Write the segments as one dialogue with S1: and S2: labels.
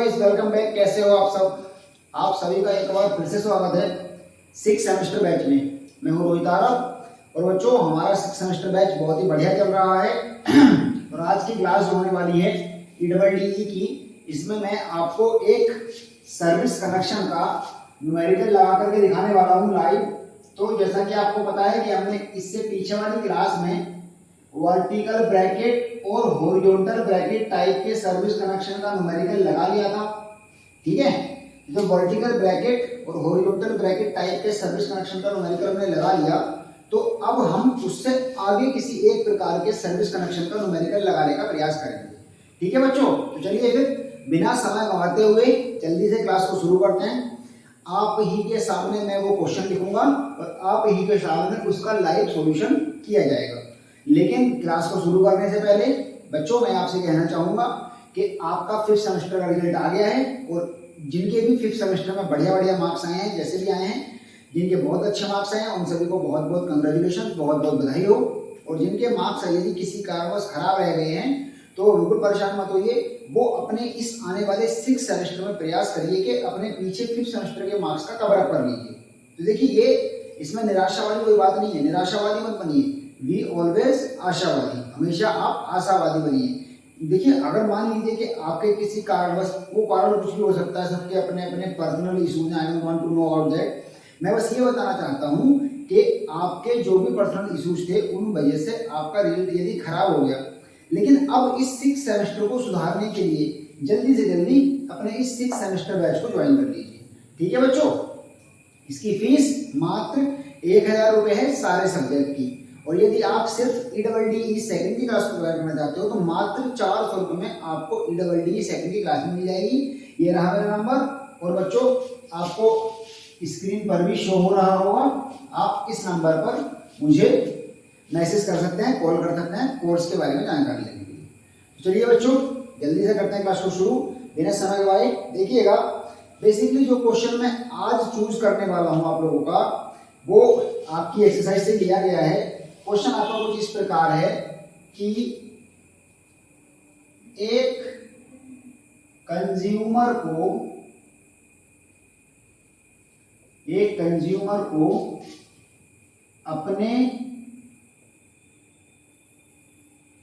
S1: Guys, welcome back. कैसे हो आप सब? आप सभी का एक बार फिर से स्वागत है 6 सेमेस्टर बैच में। मैं हूं रोहित आरव और बच्चों, हमारा 6 सेमेस्टर बैच बहुत ही बढ़िया चल रहा है। और आज की क्लास जो होने वाली है EEE की, इसमें मैं आपको एक सर्विस कनेक्शन का न्यूमेरिकल लगा करके दिखाने वाला हूँ लाइव। तो जैसा कि आपको पता है कि हमने इससे पीछे वाली क्लास में वर्टिकल ब्रैकेट और हॉरिजॉन्टल ब्रैकेट टाइप के सर्विस कनेक्शन का न्यूमेरिकल लगा लिया था। ठीक है, जो वर्टिकल ब्रैकेट और हॉरिजॉन्टल ब्रैकेट टाइप के सर्विस कनेक्शन का न्यूमेरिकल हमने लगा लिया, तो अब हम उससे आगे किसी एक प्रकार के सर्विस कनेक्शन का न्यूमेरिकल लगाने का प्रयास करेंगे। ठीक है बच्चों, तो चलिए फिर बिना समय गंवाते हुए जल्दी से क्लास को शुरू करते हैं। आप ही के सामने मैं वो क्वेश्चन लिखूंगा और आप ही के सामने उसका लाइव सॉल्यूशन किया जाएगा। लेकिन क्लास को शुरू करने से पहले बच्चों, मैं आपसे कहना चाहूंगा कि आपका 5th सेमेस्टर का रिजल्ट आ गया है और जिनके भी 5th सेमेस्टर में बढ़िया बढ़िया मार्क्स आए हैं, जैसे भी आए हैं, जिनके बहुत अच्छे मार्क्स आए हैं, उन सभी को बहुत बहुत कंग्रेचुलेशन, बहुत बहुत बधाई हो। और जिनके मार्क्स यदि किसी कारणवश खराब रह गए हैं तो बिल्कुल परेशान मत होइए। वो अपने इस आने वाले 6 सेमेस्टर में प्रयास करिए कि अपने पीछे 5th सेमेस्टर के मार्क्स का कवर अप कर लीजिए। तो देखिए, ये इसमें निराशा वाली कोई बात नहीं है, निराशावादी मत बनिए। वी ऑलवेज आशावादी, हमेशा आप आशावादी बनिए। देखिए, अगर मान लीजिए कि आपके किसी कारणवश, वो कारण कुछ भी हो सकता है, सबके अपने अपने पर्सनल इशूज हैं, I don't want to know about that. मैं बस ये बताना चाहता हूँ कि आपके जो भी पर्सनल इशूज थे, उन वजह से आपका रिजल्ट यदि खराब हो गया, लेकिन अब इस 6 सेमेस्टर को सुधारने के लिए जल्दी से जल्दी अपने इस 6 सेमेस्टर बैच को ज्वाइन कर लीजिए। ठीक है बच्चों, इसकी फीस मात्र 1000 रुपये है सारे सब्जेक्ट की। और यदि आप सिर्फ EEE सेकंड की क्लास को ज्वाइन करना चाहते हो तो मात्र 400 रुपये में आपको EEE सेकंड की क्लास मिल जाएगी। ये रहा मेरा नंबर और बच्चों, आपको स्क्रीन पर भी शो हो रहा होगा। आप इस नंबर पर मुझे मैसेज कर सकते हैं, कॉल कर सकते हैं कोर्स के बारे में जानकारी लेने के लिए। चलिए बच्चों, जल्दी से करते हैं क्लास को शुरू बिना समय गवाए। देखिएगा, बेसिकली जो क्वेश्चन मैं आज चूज करने वाला हूं आप लोगों का, वो आपकी एक्सरसाइज से लिया गया है। क्वेश्चन आपका कुछ इस प्रकार है कि एक कंज्यूमर को अपने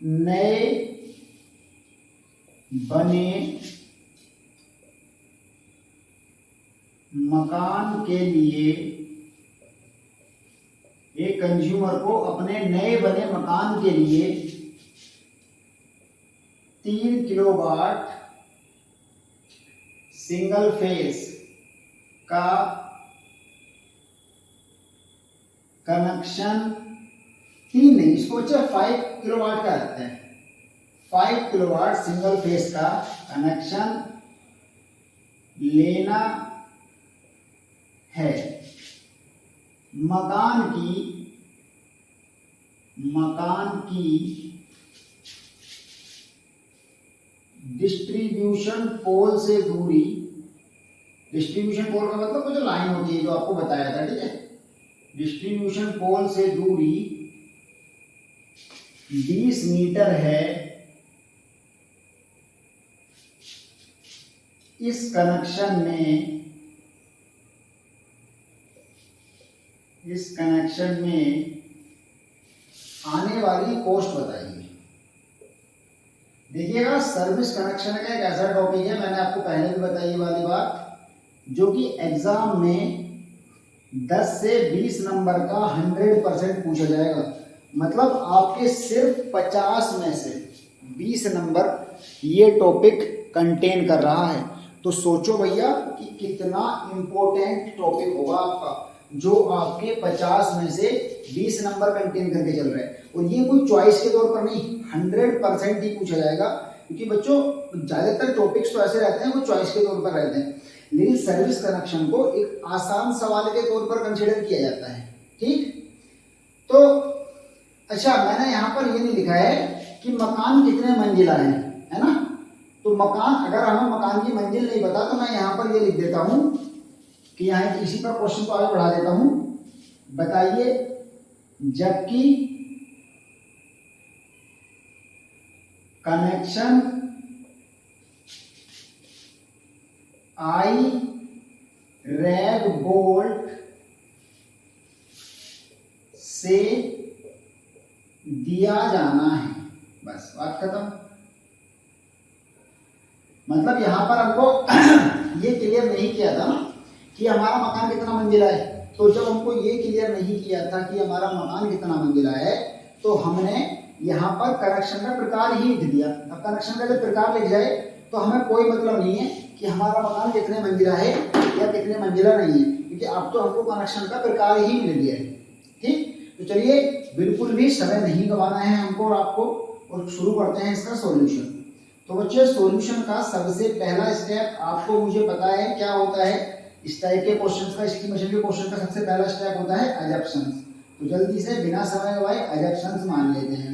S1: नए बने मकान के लिए, एक कंज्यूमर को अपने नए बने मकान के लिए 3 किलोवाट सिंगल फेस का कनेक्शन, 3 नहीं, इसको बच्चे 5 किलोवाट का रखते हैं। 5 किलोवाट सिंगल फेस का कनेक्शन लेना है। मकान की डिस्ट्रीब्यूशन पोल से दूरी, डिस्ट्रीब्यूशन पोल का मतलब वो जो लाइन होती है जो आपको बताया था, ठीक है, डिस्ट्रीब्यूशन पोल से दूरी 20 मीटर है। इस कनेक्शन में आने वाली कॉस्ट बताइए। देखिएगा, सर्विस कनेक्शन का एक ऐसा टॉपिक है, मैंने आपको पहले भी बताई वाली बात, जो कि एग्जाम में 10 से 20 नंबर का 100% पूछा जाएगा। मतलब आपके सिर्फ 50 में से 20 नंबर ये टॉपिक कंटेन कर रहा है। तो सोचो भैया कि कितना इंपॉर्टेंट टॉपिक होगा आपका, जो आपके 50 में से 20 नंबर कंटेन करके चल रहे हैं। और ये कोई चॉइस के तौर पर नहीं, 100% ही पूछा जाएगा। क्योंकि बच्चों, ज्यादातर टॉपिक्स तो ऐसे रहते हैं वो चॉइस के तौर पर रहते हैं, लेकिन सर्विस कनेक्शन को एक आसान सवाल के तौर पर कंसीडर किया जाता है। ठीक, तो अच्छा, मैंने यहाँ पर ये नहीं लिखा है कि मकान कितने मंजिला है ना। तो मकान, अगर हमें मकान की मंजिल नहीं पता तो मैं यहाँ पर ये लिख देता हूँ कि यहाँ इसी पर क्वेश्चन को आगे बढ़ा देता हूँ। बताइए, जबकि कनेक्शन आई रैग बोल्ट से दिया जाना है। बस बात खत्म। मतलब यहां पर हमको ये क्लियर नहीं किया था कि हमारा मकान कितना मंजिला है। तो जब हमको ये क्लियर नहीं किया था कि हमारा मकान कितना मंजिला है, तो हमने यहाँ पर कनेक्शन का प्रकार ही लिख दिया। अब कनेक्शन का जब प्रकार लिख जाए तो हमें कोई मतलब नहीं है कि हमारा मकान कितने मंजिला है या कितने मंजिला नहीं है, क्योंकि अब तो हमको कनेक्शन का प्रकार ही मिल गया है। ठीक, तो चलिए बिल्कुल भी समय नहीं गंवाना है हमको और आपको, और शुरू करते हैं इसका सॉल्यूशन। तो बच्चे सॉल्यूशन का सबसे पहला स्टेप आपको मुझे पता है क्या होता है। इस टाइप के क्वेश्चन का, एस्टिमेशन के क्वेश्चन का सबसे पहला स्टेप होता है अजम्पशंस। तो जल्दी से बिना समय गवाए अजम्पशंस मान लेते हैं।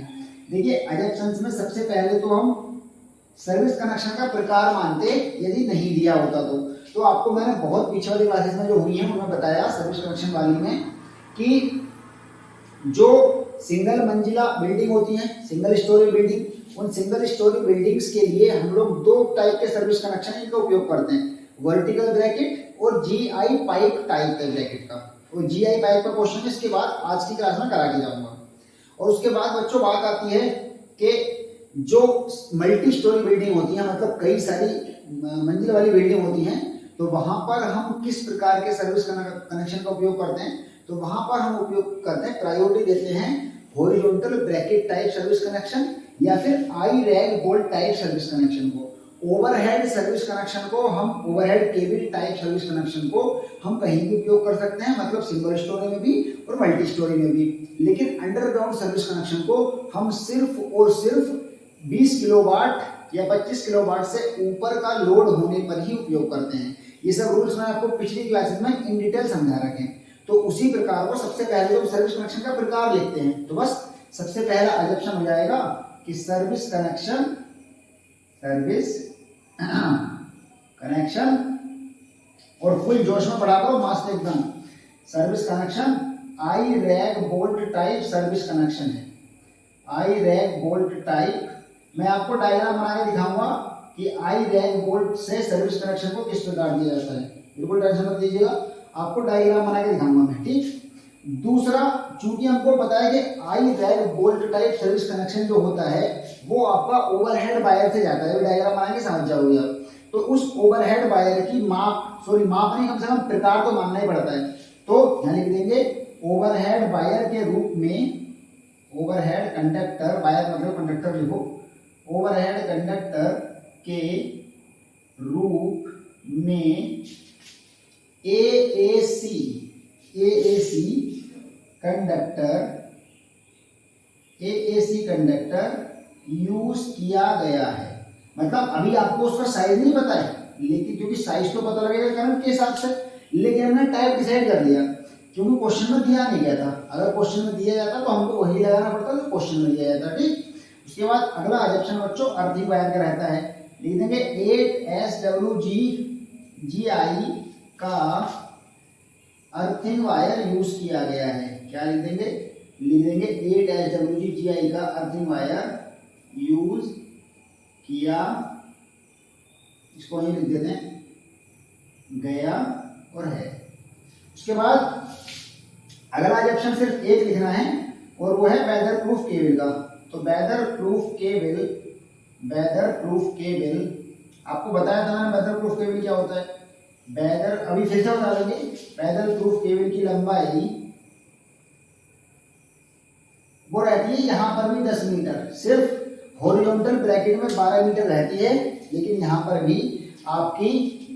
S1: देखिए अजम्पशंस में सबसे पहले तो हम सर्विस कनेक्शन का प्रकार मानते यदि नहीं दिया होता तो आपको मैंने बहुत पीछे वाली क्लासेस में जो हुई है उन्होंने बताया सर्विस कनेक्शन वाली में कि जो सिंगल मंजिला बिल्डिंग होती है, सिंगल स्टोरी बिल्डिंग, उन सिंगल स्टोरी बिल्डिंग्स के लिए हम लोग दो टाइप के सर्विस कनेक्शन इनका उपयोग करते हैं, वर्टिकल ब्रैकेट और जीआई पाइप टाइप के ब्रैकेट का। और जीआई पाइप का क्वेश्चन इसके बाद आज की क्लास में करा के जाऊंगा। और उसके बाद बच्चों बात आती है कि जो मल्टी स्टोरी बिल्डिंग होती है, मतलब कई सारी मंजिल वाली बिल्डिंग होती हैं, तो वहां पर हम किस प्रकार के सर्विस कनेक्शन का उपयोग करते हैं। तो वहां पर हम उपयोग करते हैं, प्रायोरिटी देते हैं horizontal bracket type service connection या फिर eye rag bolt type service connection को। ओवरहेड सर्विस कनेक्शन को हम, overhead cable type service connection को हम कहीं भी उपयोग कर सकते हैं, मतलब सिंगल स्टोरी में भी और मल्टी स्टोरी में भी। लेकिन अंडरग्राउंड सर्विस कनेक्शन को हम सिर्फ और सिर्फ 20 किलोवाट या 25 किलोवाट से ऊपर का लोड होने पर ही उपयोग करते हैं। ये सब रूल्स मैं आपको पिछली क्लासेस में इन डिटेल समझा रखे हैं। तो उसी प्रकार को सबसे पहले जो सर्विस कनेक्शन का प्रकार लिखते हैं, तो बस सबसे पहला अजम्पशन हो जाएगा कि सर्विस कनेक्शन, सर्विस कनेक्शन, और फुल जोश में पढ़ा करो मस्त एकदम, service connection I rag bolt type service connection है। आई रैग बोल्ट टाइप, मैं आपको डायग्राम बना के दिखाऊंगा कि आई रैग बोल्ट से सर्विस कनेक्शन को किस प्रकार दिया जाता है। बिल्कुल टेंशन मत लीजिएगा, आपको डायग्राम बना के दिखाऊंगा मैं। ठीक, दूसरा, चूंकि हमको पता है कि eye rag bolt type service connection जो होता है वो आपका ओवरहेड वायर से जाता है। डायग्राम बना के समझ जाओगे आप। तो उस ओवरहेड वायर की माप नहीं, कम से कम प्रकार तो मानना ही पड़ता है। तो यहाँ लिख देंगे ओवरहेड वायर के रूप में, ओवरहेड कंडक्टर, वायर मतलब कंडक्टर लिखो, ओवरहेड कंडक्टर के रूप में एएसी कंडक्टर यूज किया गया है। मतलब अभी आपको उसका साइज नहीं पता है, लेकिन क्योंकि साइज तो पता लगेगा करंट के हिसाब से, लेकिन हमने टाइप डिसाइड कर लिया क्योंकि क्वेश्चन में दिया नहीं गया था। अगर क्वेश्चन में दिया जाता तो हमको वही लगाना पड़ता, तो क्वेश्चन में दिया जाता। ठीक, उसके बाद अगला अजम्पशन बच्चों अर्थिंग वायर का रहता है। लिख देंगे 8SWGI का अर्थिंग वायर यूज किया गया है। क्या लिख देंगे? लिख देंगे 8SWGI का अर्थिंग वायर यूज किया, इसको ही लिख देते हैं, गया और है। उसके बाद अगला अजम्पशन सिर्फ एक लिखना है और वो है वेदर प्रूफ केबल का। तो वेदर प्रूफ केबल आपको बताया था मैंने, वेदर प्रूफ केबल क्या होता है। वेदर, अभी फिर से बता देंगे, वेदर प्रूफ केबल की लंबाई वो रहती है यहाँ पर भी 10 मीटर, सिर्फ हॉरिजॉन्टल ब्रैकेट में 12 मीटर रहती है, लेकिन यहाँ पर भी आपकी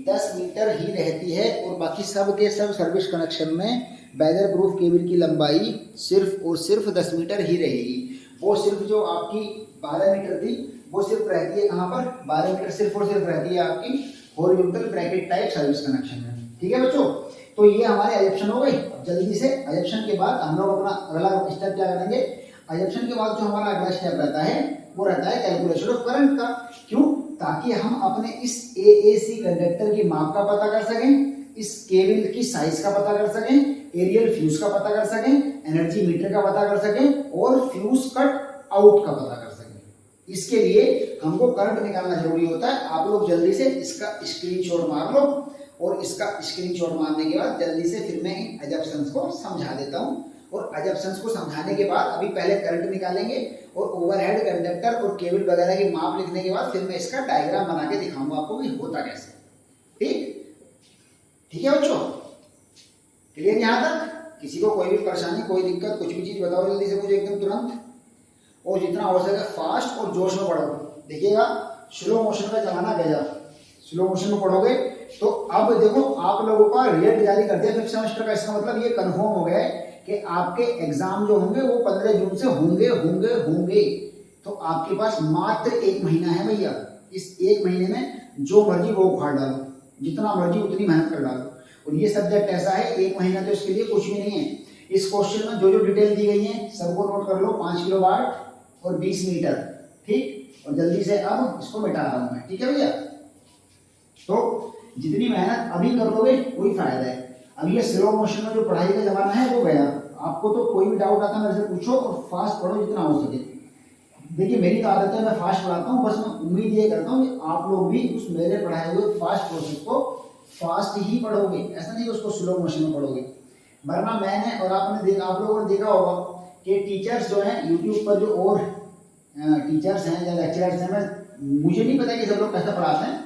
S1: 10 मीटर ही रहती है। और बाकी सब के सब सर्विस कनेक्शन में वेदर प्रूफ केबल की लंबाई सिर्फ और सिर्फ 10 मीटर ही रहेगी। वो सिर्फ जो आपकी 12 मीटर थी वो सिर्फ रहती है कहाँ पर, 12 मीटर सिर्फ और सिर्फ रहती है आपकी horizontal bracket type service connection में। ठीक है बच्चों, तो ये हमारे अजम्पशन हो गए। जल्दी से अजम्पशन के बाद हम लोग अपना अगला स्टेप क्या करेंगे। अजम्पशन के बाद जो हमारा अगला स्टेप रहता है वो रहता है कैलकुलेशन ऑफ करंट का। क्यों? ताकि हम अपने इस एएसी कंडक्टर की माप का पता कर सकें, इस केबल की साइज का पता कर सकें, एरियल फ्यूज का पता कर सकें, एनर्जी मीटर का पता कर सकें और फ्यूज कट आउट का पता कर सकें। इसके लिए हमको करंट निकालना जरूरी होता है। आप लोग जल्दी से इसका स्क्रीनशॉट मार लो और इसका स्क्रीनशॉट मारने के बाद जल्दी से फिर मैं इन एजप्शंस को समझा देता हूँ। और एजप्शंस को समझाने के बाद अभी पहले करंट निकालेंगे और ओवरहेड कंडक्टर और केबल वगैरह की माप लिखने के बाद फिर मैं इसका डायग्राम बना के दिखाऊंगा आपको कि होता कैसे। ठीक है बच्चों, क्लियर यहाँ तक? किसी को कोई भी परेशानी, कोई दिक्कत, कुछ भी चीज बताओ जल्दी से मुझे एकदम तुरंत, और जितना हो सके फास्ट और जोश में पढ़ो। देखिएगा स्लो मोशन में चलाना गया, स्लो मोशन में पढ़ोगे तो अब देखो आप लोगों का रिजल्ट जारी कर दिया 5th सेमेस्टर का। इसका मतलब ये कंफर्म हो गया है कि आपके एग्जाम जो होंगे वो 15 जून से होंगे। तो आपके पास मात्र 1 महीना है भैया। इस 1 महीने में जो मर्जी वो उखाड़ डालो, जितना मर्जी उतनी मेहनत कर डालो। और ये सब्जेक्ट ऐसा है 1 महीना तो इसके लिए कुछ भी नहीं है। इस क्वेश्चन में जो जो डिटेल दी गई है सबको नोट कर लो, 5 किलोवाट और 20 मीटर, ठीक। और जल्दी से अब इसको मिटा रहा हूं मैं, ठीक है भैया। तो जितनी मेहनत अभी कर लोगे वही फायदा है। अब ये स्लो मोशन में जो पढ़ाई का जमाना है वो गया। आपको तो कोई भी डाउट आता है मेरे से पूछो और फास्ट पढ़ो जितना हो सके। देखिए मेरी तो आदत है मैं फास्ट पढ़ाता हूँ, बस मैं उम्मीद ये करता हूँ कि आप लोग भी उस मेरे पढ़ाए हुए फास्ट प्रोसेस को फास्ट ही पढ़ोगे, ऐसा नहीं कि उसको स्लो मोशन में पढ़ोगे। वरना मैंने और आपने देखा, आप लोगों ने देखा होगा कि टीचर्स जो हैं यूट्यूब पर जो और टीचर्स हैं या लेक्चरर्स हैं, मैं मुझे नहीं पता कि सब लोग कैसे पढ़ाते हैं,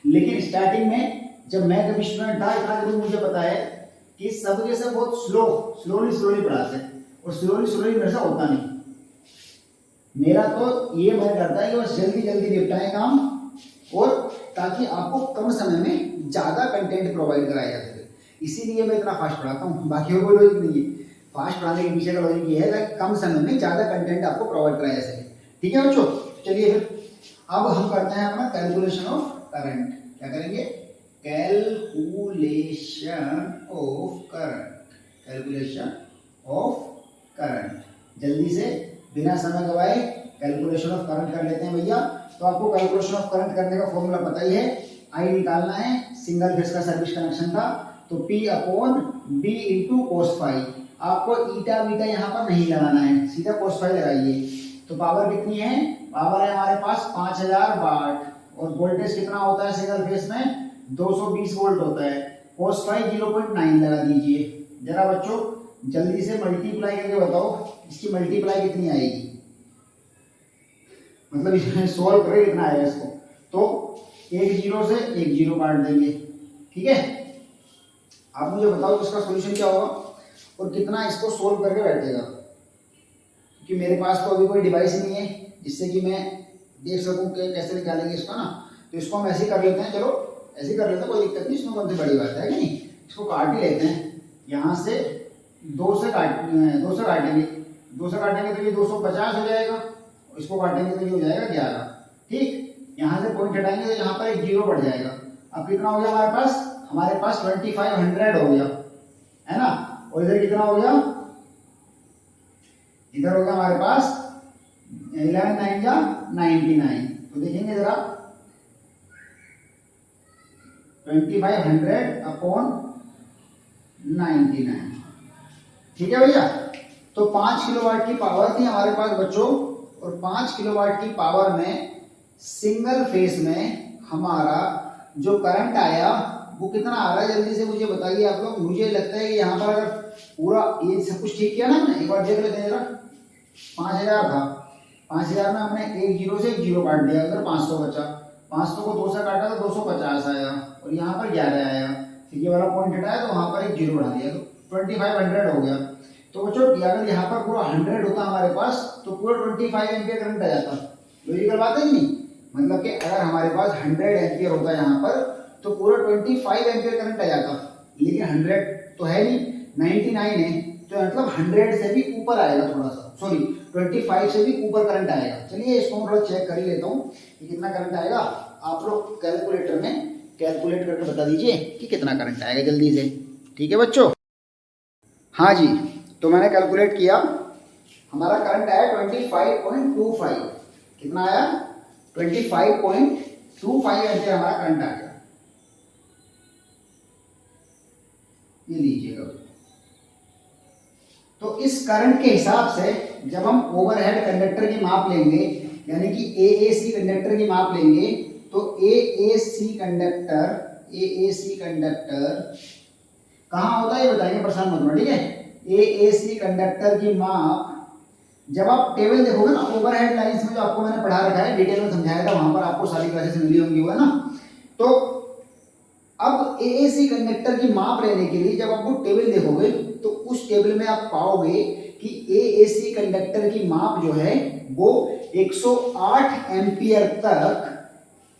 S1: लेकिन स्टार्टिंग में जब मैं कभी स्टूडेंट था इतना जरूर मुझे पता है कि सब के सब बहुत स्लोली पढ़ाते हैं और स्लोली मेरे से होता नहीं। मेरा तो ये मन करता है कि बस जल्दी निपटाएं काम, और ताकि आपको कम समय में ज्यादा कंटेंट प्रोवाइड कराया जा सके। इसीलिए मैं इतना फास्ट पढ़ाता हूँ, बाकी कोई लॉजिक नहीं है। फास्ट पढ़ाने के पीछे का लॉजिक ये है कि कम समय में ज्यादा कंटेंट आपको प्रोवाइड कराया जा सके। ठीक है बच्चों, चलिए फिर अब हम करते हैं अपना कैलकुलेशन ऑफ करंट। क्या करेंगे? Calculation of current. जल्दी से बिना समय गवाए कैलकुलेशन ऑफ करंट कर लेते हैं भैया। तो आपको कैलकुलेशन ऑफ करंट करने का फॉर्मूला पता ही है, आई निकालना है। सिंगल फेज का सर्विस कनेक्शन था तो P upon B into cos phi. आपको ईटा बीटा यहाँ पर नहीं लगाना है, सीधा कोस फाई लगाइए। तो पावर कितनी है? पावर है हमारे पास 5000 वाट, और वोल्टेज कितना होता है सिंगल फेज में? 220 वोल्ट होता है। कोस फाई 0.9 लगा दीजिए। जरा बच्चों जल्दी से मल्टीप्लाई करके बताओ इसकी मल्टीप्लाई कितनी आएगी, मतलब इसमें सोल्व करें कितना आएगा इसको। तो एक जीरो से एक जीरो काट देंगे, ठीक है। आप मुझे बताओ इसका सॉल्यूशन क्या होगा और कितना इसको सोल्व करके बैठेगा, क्योंकि मेरे पास तो अभी कोई डिवाइस नहीं है जिससे कि मैं देख सकूं कि कैसे निकालेंगे इसका ना। तो इसको हम ऐसे कर लेते हैं, चलो ऐसे कर लेते हैं, कोई दिक्कत नहीं, इसमें कौन सी बड़ी बात है कि नहीं। इसको काट ही लेते हैं, यहाँ से 2 से काटेंगे, 2 से काटेंगे तो ये 250 हो जाएगा, इसको काटेंगे तो ये हो जाएगा 11, ठीक। यहाँ से पॉइंट हटाएंगे तो यहाँ पर एक जीरो बढ़ जाएगा। अब कितना हो गया हमारे पास? हमारे पास 2500 हो गया, है ना। और इधर कितना हो गया? इधर हो गया हमारे पास 11 9 जा 99। तो देखेंगे जरा 2500 अपॉन 99, ठीक है भैया। तो 5 किलोवाट की पावर थी हमारे पास बच्चों, और 5 किलोवाट की पावर में सिंगल फेस में हमारा जो करंट आया वो कितना आ रहा है, जल्दी से मुझे बताइए आप लोग। मुझे लगता है कि यहाँ पर अगर पूरा ये सब कुछ ठीक किया ना, हमने एक बार देख लेते हैं जरा। 5000 था, 5000 में हमने एक जीरो से एक जीरो काट दिया, उधर 500 बचा। 500 को 2 से काटा तो 250 आया, और यहाँ पर 11 आया। फिर ये वाला पॉइंट हटाया तो वहाँ पर एक जीरो बढ़ा दिया, तो 2500 हो गया। तो बच्चों अगर यहाँ पर पूरा 100 होता हमारे पास तो पूरा 25 एम्पियर करंट आ जाता। लॉजिकल बात है कि नहीं? मतलब कि अगर हमारे पास 100 एम्पियर होता यहाँ पर तो पूरा 25 एम्पियर करंट आ जाता, लेकिन 100 तो है नहीं, 99 है, तो मतलब 100 से भी ऊपर आएगा थोड़ा सा, सॉरी 25 से भी ऊपर करंट आएगा। चलिए इसको मैं थोड़ा चेक कर ही लेता हूँ कि कितना करंट आएगा। आप लोग कैलकुलेटर में कैलकुलेट करके बता दीजिए कि कितना करंट आएगा जल्दी से, ठीक है बच्चों। हाँ जी, तो मैंने कैलकुलेट किया, हमारा करंट आया 25.25। कितना आया? 25.25 एम्पियर हमारा करंट आ गया। ये लीजिएगा। तो इस करंट के हिसाब से जब हम ओवरहेड कंडक्टर की माप लेंगे यानी कि AAC कंडक्टर की माप लेंगे तो AAC कंडक्टर कहाँ होता है ये बताएंगे, परेशान मत होना, ठीक है। AAC कंडक्टर की माप जब आप टेबल देखोगे ना, ओवरहेड लाइंस में जो आपको मैंने पढ़ा रखा है, डिटेल में समझाया था, वहां पर आपको सारी क्लासेस मिली होंगी, हुआ ना। तो अब AAC कंडक्टर की माप लेने के लिए जब आप वो टेबल देखोगे तो उस टेबल में आप पाओगे कि AAC कंडक्टर की माप जो है वो 108 एम्पियर तक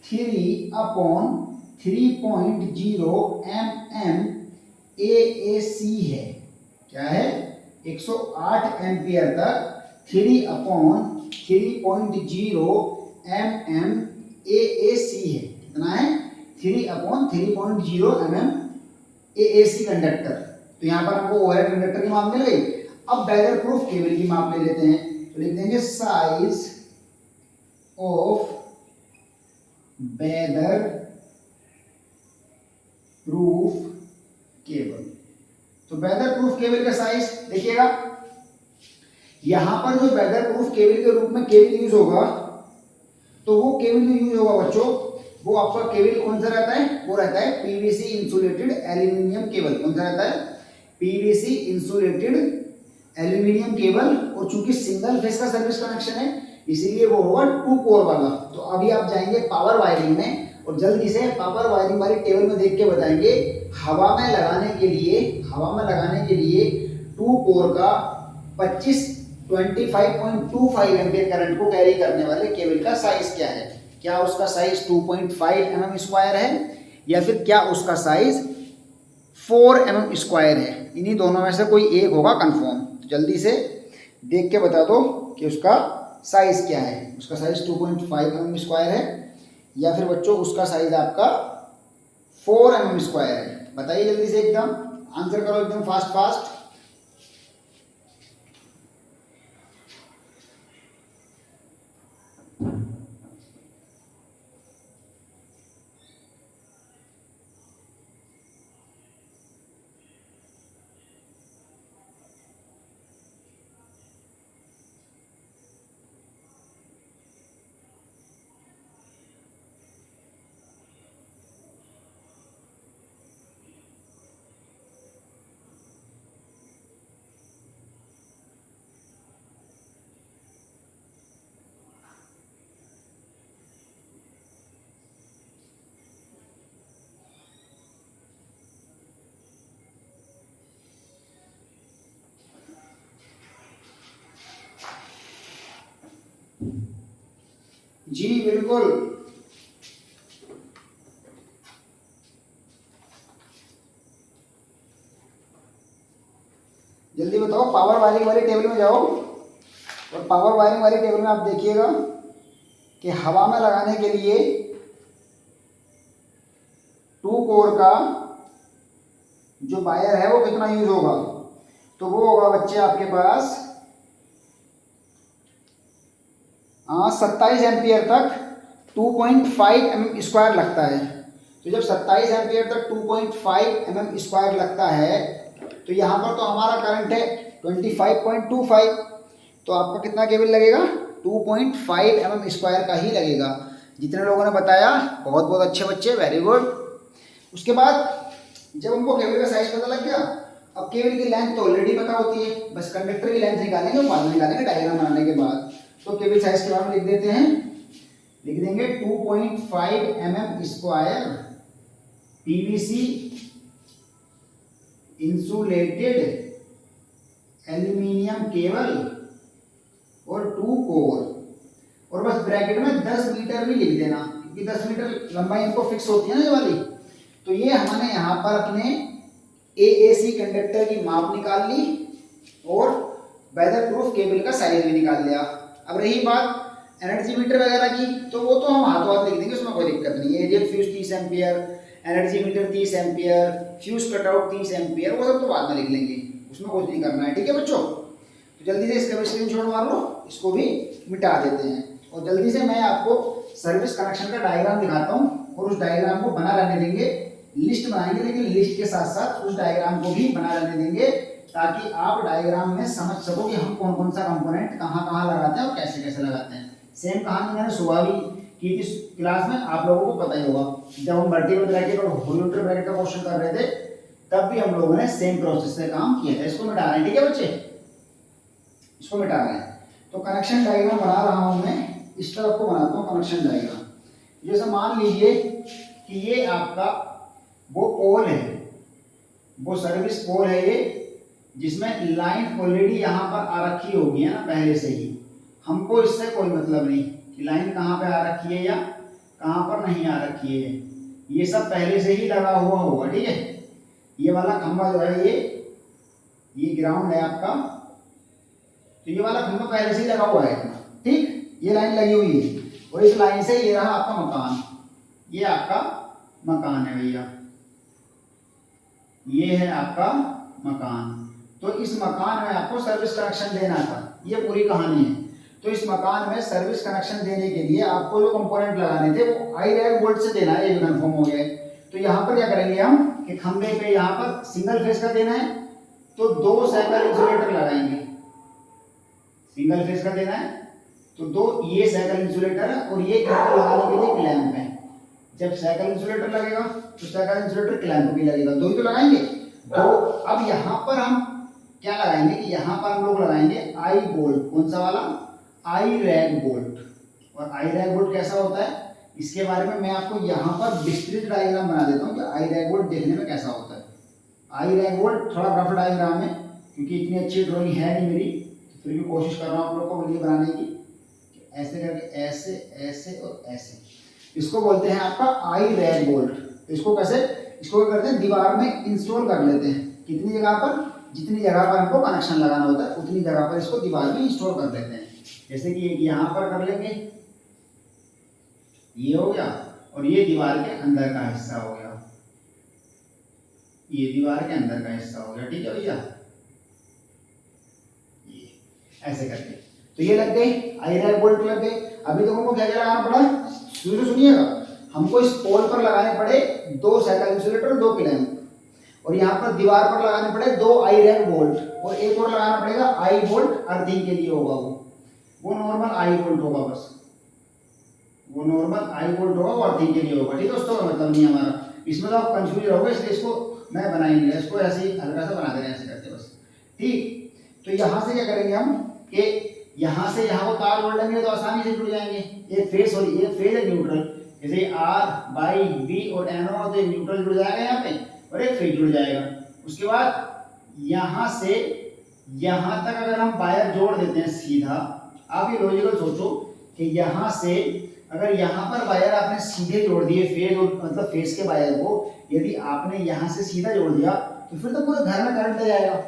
S1: 3/3.0 mm AAC है। क्या है? 108 एम्पियर तक 3/3.0 mm AAC है। कितना है? 3/3.0 mm AAC कंडक्टर। तो यहाँ पर हमको ओवरहेड कंडक्टर की माप मिल गई। अब वेदर प्रूफ केबल की माप ले लेते हैं, तो लिख देंगे size of weather proof cable. तो वेदर प्रूफ केबल का साइज देखिएगा, यहां पर जो वेदर प्रूफ केबल के रूप में केबल यूज होगा, तो वो केबल जो यूज होगा बच्चों, वो आपका केबल कौन सा रहता है? वो रहता है पीवीसी इंसुलेटेड एल्यूमिनियम केबल। कौन सा रहता है? PVC insulated aluminium cable. और चूंकि सिंगल फेस का सर्विस कनेक्शन है, इसीलिए वो होगा 2 कोर वाला। तो अभी आप जाएंगे पावर वायरिंग में और जल्दी से पावर वायरिंग वाली टेबल में देख के बताएंगे, हवा में लगाने के लिए 2 कोर का 25.25 एम्पीयर करंट को कैरी करने वाले केबल का साइज क्या है? क्या उसका साइज 2.5 mm स्क्वायर है, या फिर क्या उसका साइज 4 mm स्क्वायर है? इन्हीं दोनों में से कोई एक होगा कंफर्म। तो जल्दी से देख के बता दो कि उसका साइज क्या है। उसका साइज 2.5 mm स्क्वायर है, या फिर बच्चों उसका साइज आपका 4 mm स्क्वायर है? बताइए जल्दी से, एकदम आंसर करो, एकदम फास्ट। जी बिल्कुल, जल्दी बताओ। पावर वायरिंग वाली टेबल में जाओ और पावर वायरिंग वाली टेबल में आप देखिएगा कि हवा में लगाने के लिए 2 कोर का जो वायर है वो कितना यूज होगा? तो वो होगा बच्चे आपके पास 27 एम्पियर तक 2.5 mm स्क्वायर लगता है। तो जब 27 एम्पियर तक 2.5 mm स्क्वायर लगता है, तो यहाँ पर तो हमारा करंट है 25.25, तो आपका कितना केबल लगेगा? 2.5 mm स्क्वायर का ही लगेगा। जितने लोगों ने बताया बहुत बहुत अच्छे बच्चे, वेरी गुड। उसके बाद जब हमको केबल का साइज पता लग गया, अब केबल की लेंथ तो ऑलरेडी पता होती है, बस कंडक्टर की लेंथ निकालेंगे, बाद में निकालेंगे डायग्राम बनाने के बाद। तो केबल साइज के बारे में लिख देते हैं, लिख देंगे 2.5 mm square PVC insulated aluminium cable और 2 कोर, और बस ब्रैकेट में 10 मीटर भी लिख देना, क्योंकि 10 मीटर लंबाई इनको फिक्स होती है ना ये वाली। तो ये हमने यहाँ पर अपने AAC कंडक्टर की माप निकाल ली और वेदर प्रूफ केबल का साइज भी निकाल लिया। अब रही बात एनर्जी मीटर वगैरह की, तो वो तो हम हाथों हाथ लिख देंगे, उसमें कोई दिक्कत नहीं है। Aerial fuse 30 ampere, energy meter 30 ampere, fuse cutout 30 ampere, वो सब तो बाद में लिख लेंगे, उसमें कुछ नहीं करना है, ठीक है बच्चों। तो जल्दी से इसका भी स्क्रीनशॉट मार लो, इसको भी मिटा देते हैं। और जल्दी से मैं आपको सर्विस कनेक्शन का डायग्राम दिखाता हूँ, और उस डायग्राम को बना रहने देंगे, लिस्ट बनाएंगे, लेकिन लिस्ट के साथ साथ उस डायग्राम को भी बना रहने देंगे, ताकि आप डायग्राम में समझ सको कि हम कौन कौन सा कंपोनेंट कहाँ कहाँ लगाते हैं और कैसे कैसे लगाते हैं। सेम कहानी मैंने सुबह भी की थी क्लास में, आप लोगों को पता ही होगा। जब हम वर्टिकल ब्रैकेट और हॉरिजॉन्टल ब्रैकेट का क्वेश्चन कर रहे थे तब भी हम लोगों ने सेम प्रोसेस से काम किया था। इसको मिटा रहे हैं, ठीक है बच्चे, इसको मिटा रहे हैं। तो कनेक्शन डायग्राम बना रहा हूं मैं, इस तरफ को बनाता हूं कनेक्शन डायग्राम। जैसे मान लीजिए कि ये आपका वो पोल है, वो सर्विस पोल है ये, जिसमें लाइन ऑलरेडी यहाँ पर आ रखी होगी है ना पहले से ही। हमको इससे कोई मतलब नहीं कि लाइन कहाँ पे आ रखी है या कहाँ पर नहीं आ रखी है, ये सब पहले से ही लगा हुआ होगा, ठीक है। ये वाला खंभा जो है ये ग्राउंड है आपका, तो ये वाला खंभा पहले से ही लगा हुआ है, ठीक। ये लाइन लगी हुई है और इस लाइन से ये रहा आपका मकान, ये आपका मकान है भैया, ये है आपका मकान। तो इस मकान में आपको सर्विस कनेक्शन देना था, ये पूरी कहानी है। तो इस मकान में सर्विस कनेक्शन देने के लिए आपको जो कंपोनेंट लगाने थे वो आई रैग बोल्ट से देना है, ये भी कंफर्म हो गया है। तो यहाँ पर क्या करेंगे हम कि खंभे पे यहाँ पर सिंगल फेस का देना है तो 2 साइकिल इंसुलेटर लगाएंगे, सिंगल फेस का देना है तो 2 ये साइकिल इंसुलेटर है और ये लगाने के लिए क्लैंप है। जब साइकिल इंसुलेटर लगेगा तो साइकिल इंसुलेटर क्लैंप भी लगेगा, 2 ही तो लगाएंगे। तो अब यहाँ पर हम क्या लगाएंगे कि यहाँ पर हम लोग लगाएंगे आई बोल्ट, कौन सा वाला, आई रैग बोल्ट। और आई रैग बोल्ट कैसा होता है इसके बारे में मैं आपको यहाँ पर विस्तृत डायग्राम बना देता हूँ कि आई रैग बोल्ट देखने में कैसा होता है। आई रैग बोल्ट थोड़ा रफ डायग्राम है क्योंकि इतनी अच्छी ड्राइंग है नहीं मेरी, फिर भी कोशिश कर रहा हूँ आप लोग को लिए बनाने की। ऐसे करके ऐसे ऐसे और ऐसे, इसको बोलते हैं आपका आई रैग बोल्ट। इसको कैसे, इसको क्या करते हैं दीवार में इंस्टॉल कर लेते हैं, कितनी जगह पर, जितनी जगह पर हमको कनेक्शन लगाना होता है उतनी जगह पर इसको दीवार में इंस्टॉल कर लेते हैं। जैसे कि एक यहाँ पर कर लेंगे, ये हो गया, और ये दीवार के अंदर का हिस्सा हो गया, ये दीवार के अंदर का हिस्सा हो गया, ठीक है भैया। ये ऐसे करके तो ये लग गए, आई रैग बोल्ट लग गए। अभी तो हमको क्या क्या लगाना पड़ा, सुनिएगा, हमको इस पोल पर लगाने पड़े 2 साइकिल इंसुलेटर, 2 क्लैंप, और यहाँ पर दीवार पर लगाने पड़े 2 आई रैग बोल्ट, और एक और लगाना पड़ेगा आई बोल्ट, अर्थिंग के लिए होगा वो नॉर्मल आई बोल्ट होगा, बस वो नॉर्मल आई बोल्ट होगा, वो अर्थिंग के लिए होगा, ठीक है दोस्तों। मतलब नहीं हमारा इसमें तो आप कंफ्यूज रहोगे, इसलिए इसको मैं बना ही नहीं, इसको ऐसे ही हल्का सा बना दे रहे हैं, ऐसे करते बस, ठीक। तो यहाँ से क्या करेंगे हम कि यहाँ से यहाँ को तार जोड़ लेंगे तो आसानी से जुड़ जाएंगे, एक फेस और एक फेज है न्यूट्रल, जैसे आर बाई बी और एन हो तो एक न्यूट्रल जुड़ जाएगा यहाँ पे और एक फेज जुड़ जाएगा। उसके बाद यहाँ से यहाँ तक अगर हम वायर जोड़ देते हैं सीधा, आप ये लॉजिकल सोचो कि यहाँ से अगर यहाँ पर वायर आपने सीधे जोड़ दिए फेज और मतलब फेस के वायर को, यदि आपने यहाँ से सीधा जोड़ दिया तो फिर तो पूरे घर में करंट आ जाएगा,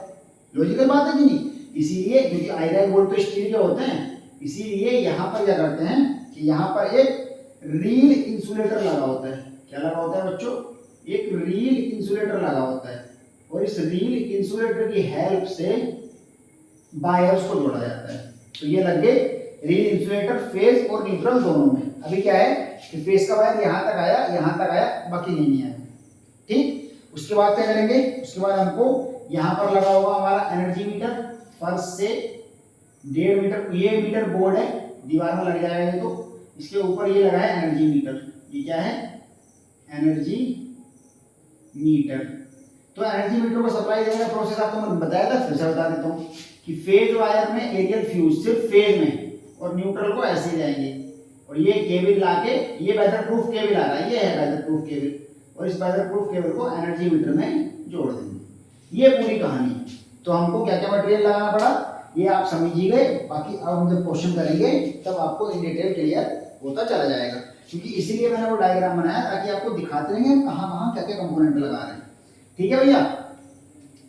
S1: लॉजिकल बात है कि नहीं। इसीलिए क्योंकि आई रैग बोल्ट तो स्टील के होते हैं, इसीलिए यहाँ पर क्या करते हैं कि यहाँ पर एक रील इंसुलेटर लगा होता है। क्या लगा होता है बच्चों, एक रील इंसुलेटर लगा होता है, और इस रील इंसुलेटर की हेल्प से वायर्स को जोड़ा जाता है। तो ये लग गए रील इंसुलेटर फेज और न्यूट्रल दोनों में। अभी क्या है कि फेज का वायर यहाँ तक आया, यहाँ तक आया, बाकी नहीं आया, ठीक। उसके बाद क्या करेंगे, उसके बाद हमको यहाँ पर लगा हुआ हमारा एनर्जी मीटर, फर्श से 1.5 मीटर, ये मीटर बोर्ड है, दीवार में लग जाएगा ये, तो इसके ऊपर ये लगा है एनर्जी मीटर। ये क्या है, एनर्जी मीटर। तो एनर्जी मीटर को सप्लाई देने का प्रोसेस आपको मैंने बताया था, फिर से बता देता हूँ कि फेज वायर में एरियल फ्यूज सिर्फ फेज में, और न्यूट्रल को ऐसे ही जाएंगे, और ये केबल लाके, ये वेदर प्रूफ केबल आ रहा है, ये है वेदर प्रूफ केबल, और इस वेदर प्रूफ केबल को एनर्जी मीटर में जोड़ देंगे। ये पूरी कहानी है। तो हमको क्या क्या मटेरियल लगाना पड़ा ये आप समझ ही गए, बाकी अब हम जब क्वेश्चन करेंगे तब आपको इन डिटेल क्लियर होता चला जाएगा, क्योंकि इसीलिए मैंने वो डायग्राम बनाया ताकि आपको दिखाते रहेंगे कहाँ कहाँ क्या क्या कंपोनेंट लगा रहे हैं, ठीक है भैया।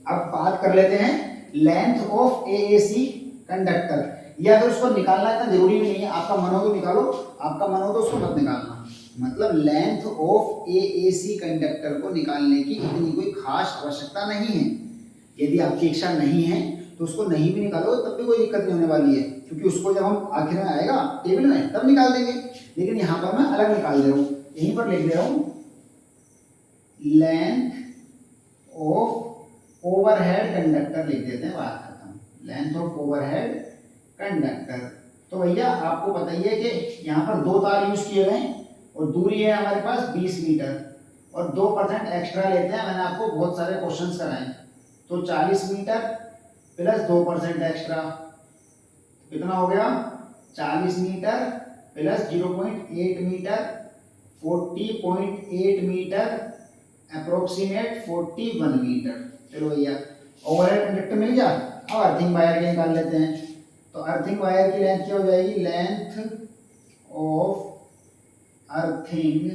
S1: अब बात कर लेते हैं लेंथ ऑफ एएसी कंडक्टर, या अगर उसको निकालना इतना जरूरी नहीं है, आपका मन हो तो निकालो, आपका मन हो तो उसको मत निकालना। मतलब लेंथ ऑफ एएसी कंडक्टर को निकालने की इतनी कोई खास आवश्यकता नहीं है। यदि आपकी इच्छा नहीं है तो उसको नहीं भी निकालो तब भी कोई दिक्कत नहीं होने वाली है, क्योंकि उसको जब हम आखिर में आएगा टेबल में तब निकाल देंगे। लेकिन यहाँ पर मैं अलग निकाल दे रहा हूँ, यहीं पर लिख दे रहा हूँ लेंथ ऑफ ओवरहेड कंडक्टर लिख देते हैं, बात खत्म। लेंथ ऑफ ओवरहेड कंडक्टर, तो भैया आपको बताइए कि यहाँ पर 2 तार यूज किए गए और दूरी है हमारे पास 20 मीटर और 2% एक्स्ट्रा लेते हैं। मैंने आपको बहुत सारे क्वेश्चंस कराए, तो 40 मीटर प्लस 2% एक्स्ट्रा कितना हो गया? 40 meter plus 0.8 meter 40.8 meter approximate 41 meter. चलो भैया ओवरहेड कंडक्टर मिल गया। अब अर्थिंग वायर के निकाल लेते हैं। तो अर्थिंग वायर की लेंथ क्या हो जाएगी? लेंथ ऑफ अर्थिंग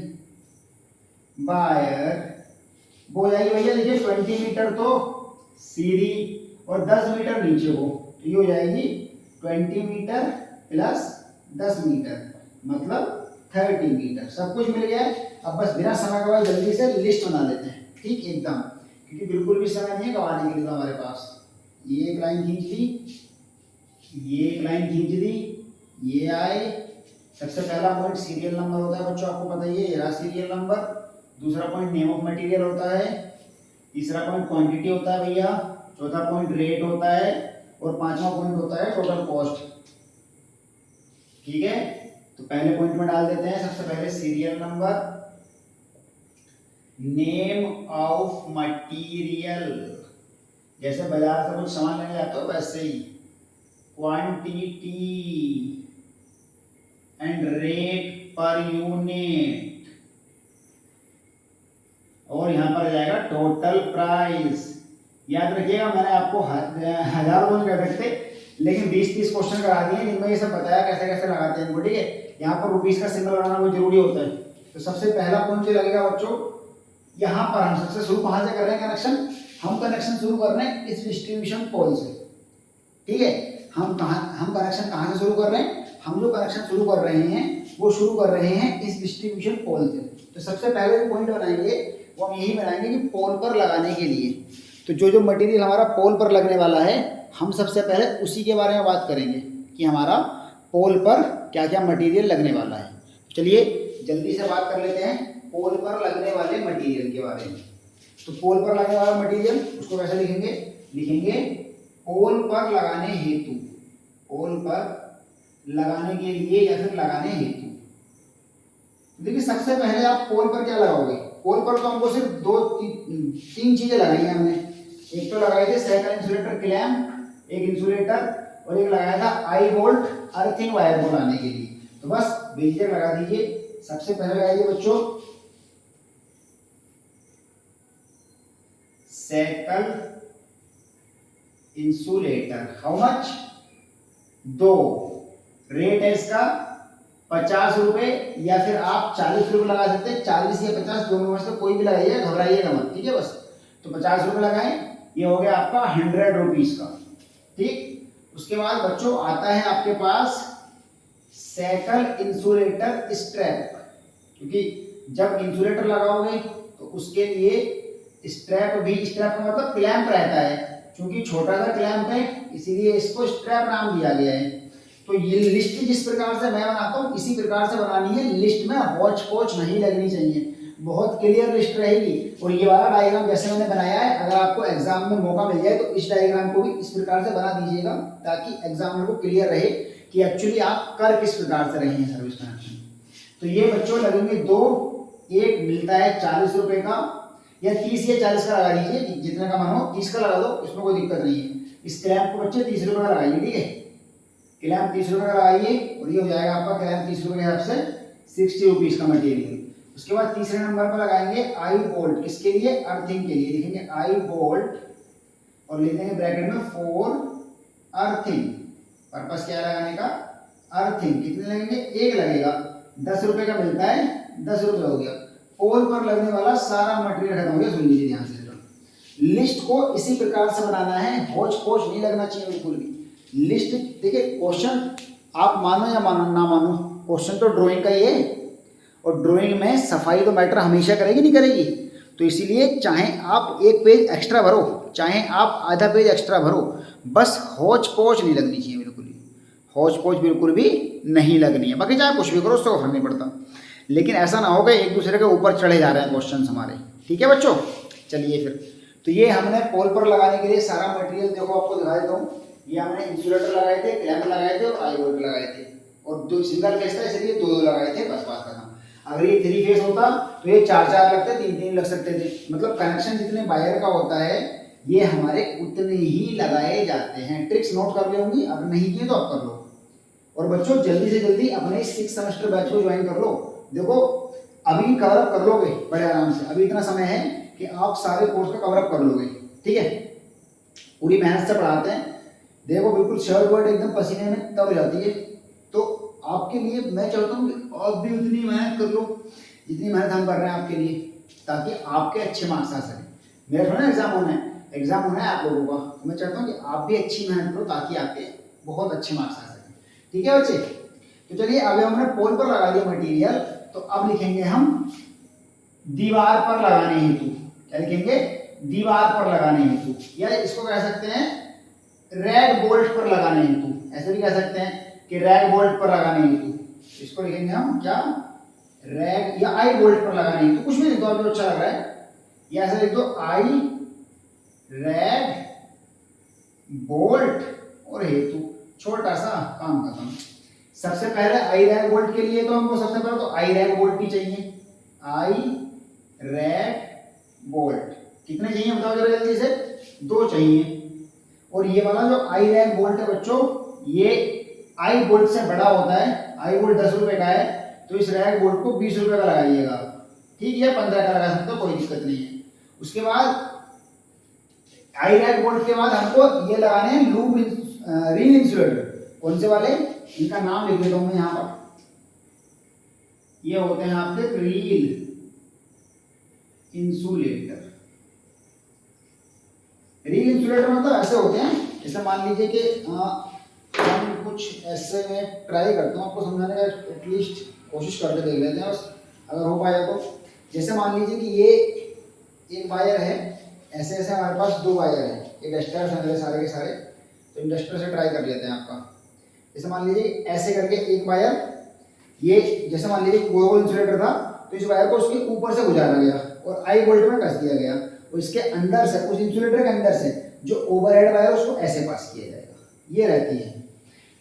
S1: वायर वो हो जाएगी भैया, देखिए 20 मीटर तो सीधी और 10 मीटर नीचे को, तो ये हो जाएगी 20 मीटर प्लस 10 मीटर मतलब 30 मीटर। सब कुछ मिल गया है। अब बस बिना समय गवाए जल्दी से लिस्ट बना लेते हैं, ठीक एकदम, क्योंकि बिल्कुल भी समय नहीं है गवाने के लिए। तो हमारे पास ये एक लाइन खींच ली, ये एक लाइन खींच दी, ये आए। सबसे पहला पॉइंट सीरियल नंबर होता है बच्चों, आपको पता ही है, ये रहा सीरियल नंबर। दूसरा पॉइंट नेम ऑफ मटेरियल होता है। तीसरा पॉइंट क्वांटिटी होता है भैया। चौथा पॉइंट रेट होता है और पांचवा पॉइंट होता है टोटल कॉस्ट। ठीक है, तो पहले पॉइंट में डाल देते हैं सबसे पहले serial number, name of material, जैसे बाजार से कुछ सामान लेने जाते हो वैसे ही, quantity and rate per unit, और यहां पर आ जाएगा टोटल प्राइस। याद रखिएगा मैंने आपको हजारों नहीं कर सकते, लेकिन 20-30 क्वेश्चन करा दिए जिनमें ये सब बताया कैसे कैसे लगाते हैं इनको। ठीक है, यहाँ पर रुपीस का सिंबल लगाना बहुत जरूरी होता है। तो सबसे पहला पॉइंट जो लगेगा बच्चों, यहाँ पर हम सबसे शुरू कहाँ से कर रहे हैं कनेक्शन? हम कनेक्शन शुरू कर रहे हैं इस डिस्ट्रीब्यूशन पोल से। ठीक है, हम कनेक्शन कहाँ से शुरू कर रहे हैं? हम जो कनेक्शन शुरू कर रहे हैं वो शुरू कर रहे हैं इस डिस्ट्रीब्यूशन पोल से। तो सबसे पहले जो पॉइंट बनाएंगे वो हम यही बनाएंगे कि पोल पर लगाने के लिए, तो जो मटेरियल हमारा पोल पर लगने वाला है, हम सबसे पहले उसी के बारे में बात करेंगे कि हमारा पोल पर क्या क्या मटेरियल लगने वाला है। चलिए जल्दी से बात कर लेते हैं पोल पर लगने वाले मटेरियल के बारे में। तो पोल पर लगने वाला मटेरियल उसको कैसे लिखेंगे? लिखेंगे पोल पर लगाने हेतु, पोल पर लगाने के लिए या फिर लगाने हेतु। देखिए सबसे पहले आप पोल पर क्या लगाओगे? पोल पर तो हमको सिर्फ 2-3 चीजें लगाई हैं हमने। एक तो लगाए थे सेकंड इंसुलेटर क्लैंप, एक इंसुलेटर, और एक लगाया था आई बोल्ट अर्थिंग वायर को लाने के लिए। तो बस बेझिझक लगा दीजिए। सबसे पहले लगाइए बच्चों second insulator. How much? 2। Rate है इसका 50 रुपए, या फिर आप 40 रुपए लगा सकते हैं। 40 या 50 दोनों में से कोई भी लगाइए, घबराइएगा मत। ठीक है, बस तो 50 रुपए लगाएं, ये हो गया आपका 100 रुपीज का। ठीक, उसके बाद बच्चों आता है आपके पास सेकंड इंसुलेटर स्ट्रैप, क्योंकि जब इंसुलेटर लगाओगे तो उसके लिए स्ट्रैप भी, स्ट्रैप का मतलब क्लैंप रहता है, क्योंकि छोटा सा क्लैंप है इसीलिए इसको स्ट्रैप नाम दिया गया है। तो ये लिस्ट जिस प्रकार से मैं बनाता हूँ इसी प्रकार से बनानी है। लिस्ट में हौच पौच नहीं लगनी चाहिए, बहुत क्लियर लिस्ट रहेगी। और ये वाला डायग्राम जैसे मैंने बनाया है, अगर आपको एग्जाम में मौका मिल जाए तो इस डायग्राम को भी इस प्रकार से बना दीजिएगा, ताकि एग्जाम को क्लियर रहे कि एक्चुअली आप कर किस प्रकार से रहे हैं सर्विस कनेक्शन। तो ये बच्चों लगेंगे 2। एक मिलता है 40 रुपए का, या 30 या 40 का लगा लीजिए, जितने का मन हो 30 का लगा दो, इसमें कोई दिक्कत नहीं है। इस क्लैंप को बच्चे 30 रुपए का लगाइए। ठीक है, क्लैंप 30 रुपए का लगाइए और ये हो जाएगा आपका क्लैंप 30 रुपए के हिसाब से 60 रुपीज का मटेरियल। उसके बाद तीसरे नंबर पर लगाएंगे आई बोल्ट, किसके लिए? अर्थिंग के लिए। लिखेंगे आई बोल्ट और लिख देंगे ब्रैकेट में फॉर अर्थिंग। पर्पस क्या लगाने का? अर्थिंग। कितने लगेंगे? एक लगेगा, 10 रुपए का मिलता है, 10 रुपए हो गया। पोल पर लगने वाला सारा मटेरियल खत्म हो गया। सुन लीजिए ध्यान से, लिस्ट को इसी प्रकार से बनाना है, होच पोच नहीं लगना चाहिए बिल्कुल भी। लिस्ट देखिए, क्वेश्चन आप मानो या मानो ना मानो, क्वेश्चन तो ड्राइंग का ही है, और ड्राइंग में सफाई तो मैटर हमेशा करेगी नहीं करेगी। तो इसीलिए चाहे आप 1 पेज एक्स्ट्रा भरो, चाहे आप आधा पेज एक्स्ट्रा भरो, बस होच पोच नहीं लगनी चाहिए बिल्कुल भी, होच पोच बिल्कुल भी नहीं लगनी है। बाकी चाहे कुछ भी करो उससे फर्क नहीं पड़ता, लेकिन ऐसा ना हो कि एक दूसरे के ऊपर चढ़े जा रहे हैं क्वेश्चन हमारे। ठीक है बच्चों, चलिए फिर। तो ये हमने पोल पर लगाने के लिए सारा मटेरियल देखो आपको दिखा देता हूँ। ये हमने इंसुलेटर लगाए थे, क्लैंप लगाए थे और आई बोल्ट लगाए थे, और दो सिंगल फेस था इसलिए दो दो लगाए थे, बस बात खत्म। अगर ये 3 फेस होता तो ये 4 लगते, 3 लग सकते थे। मतलब कनेक्शन जितने वायर का होता है ये हमारे उतने ही लगाए जाते हैं। ट्रिक्स नोट कर ली होंगी, अगर नहीं किए तो आप कर लो। और बच्चों जल्दी से जल्दी अपने 6 सेमेस्टर बैच को ज्वाइन कर लो। देखो अभी कवर अप कर लोगे बड़े आराम से, अभी इतना समय है कि आप सारे कोर्स का कवर अप कर लोगे, ठीक है। पूरी मेहनत से पढ़ाते हैं, देखो बिल्कुल शर्ट वर्ट एकदम पसीने में तर हो जाती है। तो आपके लिए मैं चाहता हूँ कि आप भी उतनी मेहनत कर लो जितनी मेहनत हम कर रहे हैं आपके लिए, ताकि आपके अच्छे मार्क्स आ सकें। मेरा थोड़ा एग्जाम होना है आप लोगों का, तो मैं चाहता हूँ कि आप भी अच्छी मेहनत करो ताकि आपके बहुत अच्छे मार्क्स आ सकें, ठीक है बच्चे। तो चलिए अभी हमने पोल पर लगा दिया मटेरियल, तो अब लिखेंगे हम दीवार पर लगाने हेतु। क्या लिखेंगे? दीवार पर लगाने हेतु, या इसको कह सकते हैं रैग बोल्ट पर लगाने हेतु, ऐसे भी कह सकते हैं कि रैग बोल्ट पर लगाने हेतु। इसको लिखेंगे हम क्या? रैग या आई बोल्ट पर लगाने हेतु, कुछ भी लिख दो आप जो अच्छा लग रहा है, या ऐसे लिख दो आई रैग बोल्ट और हेतु, छोटा सा काम खत्म। सबसे पहले आई रैग बोल्ट के लिए तो हमको सबसे पहले तो आई रैग बोल्ट ही चाहिए। आई रैग बोल्ट कितने चाहिए बताओ जरा जल्दी से? 2 चाहिए। और ये वाला जो आई रैग बोल्ट है बच्चों, ये आई बोल्ट से बड़ा होता है। आई बोल्ट 10 रुपए का है, तो इस रैग बोल्ट को 20 रुपए का लगाइएगा, ठीक है। 15 का लगा सकते हो, कोई दिक्कत नहीं है। उसके बाद आई रैग बोल्ट के बाद हमको ये लगाने हैं लूप रील इंसुलेटर। कौन से वाले? इनका नाम लिख देता हूं मैं यहाँ पर। ये होते हैं आपके रील इंसुलेटर। रील इंसुलेटर मतलब ऐसे होते हैं, जैसे मान लीजिए कि हम कुछ ऐसे में ट्राई करते हैं आपको समझाने का, एटलीस्ट कोशिश करके देख लेते हैं, बस अगर हो पाएगा तो। जैसे मान लीजिए कि ये एक वायर है, ऐसे ऐसे हमारे पास 2 वायर हैं, ये डस्टर है सारे के सारे, तो इन डस्टर से ट्राई कर लेते हैं आपका। जैसे मान लीजिए ऐसे करके एक वायर, ये जैसे मान लीजिए गोल इंसुलेटर था, तो इस वायर को उसके ऊपर से गुजारा गया और आई बोल्ट में कस दिया गया, और इसके अंदर से, उस इंसुलेटर के अंदर से जो ओवरहेड वायर उसको ऐसे पास किया जाएगा, ये रहती है।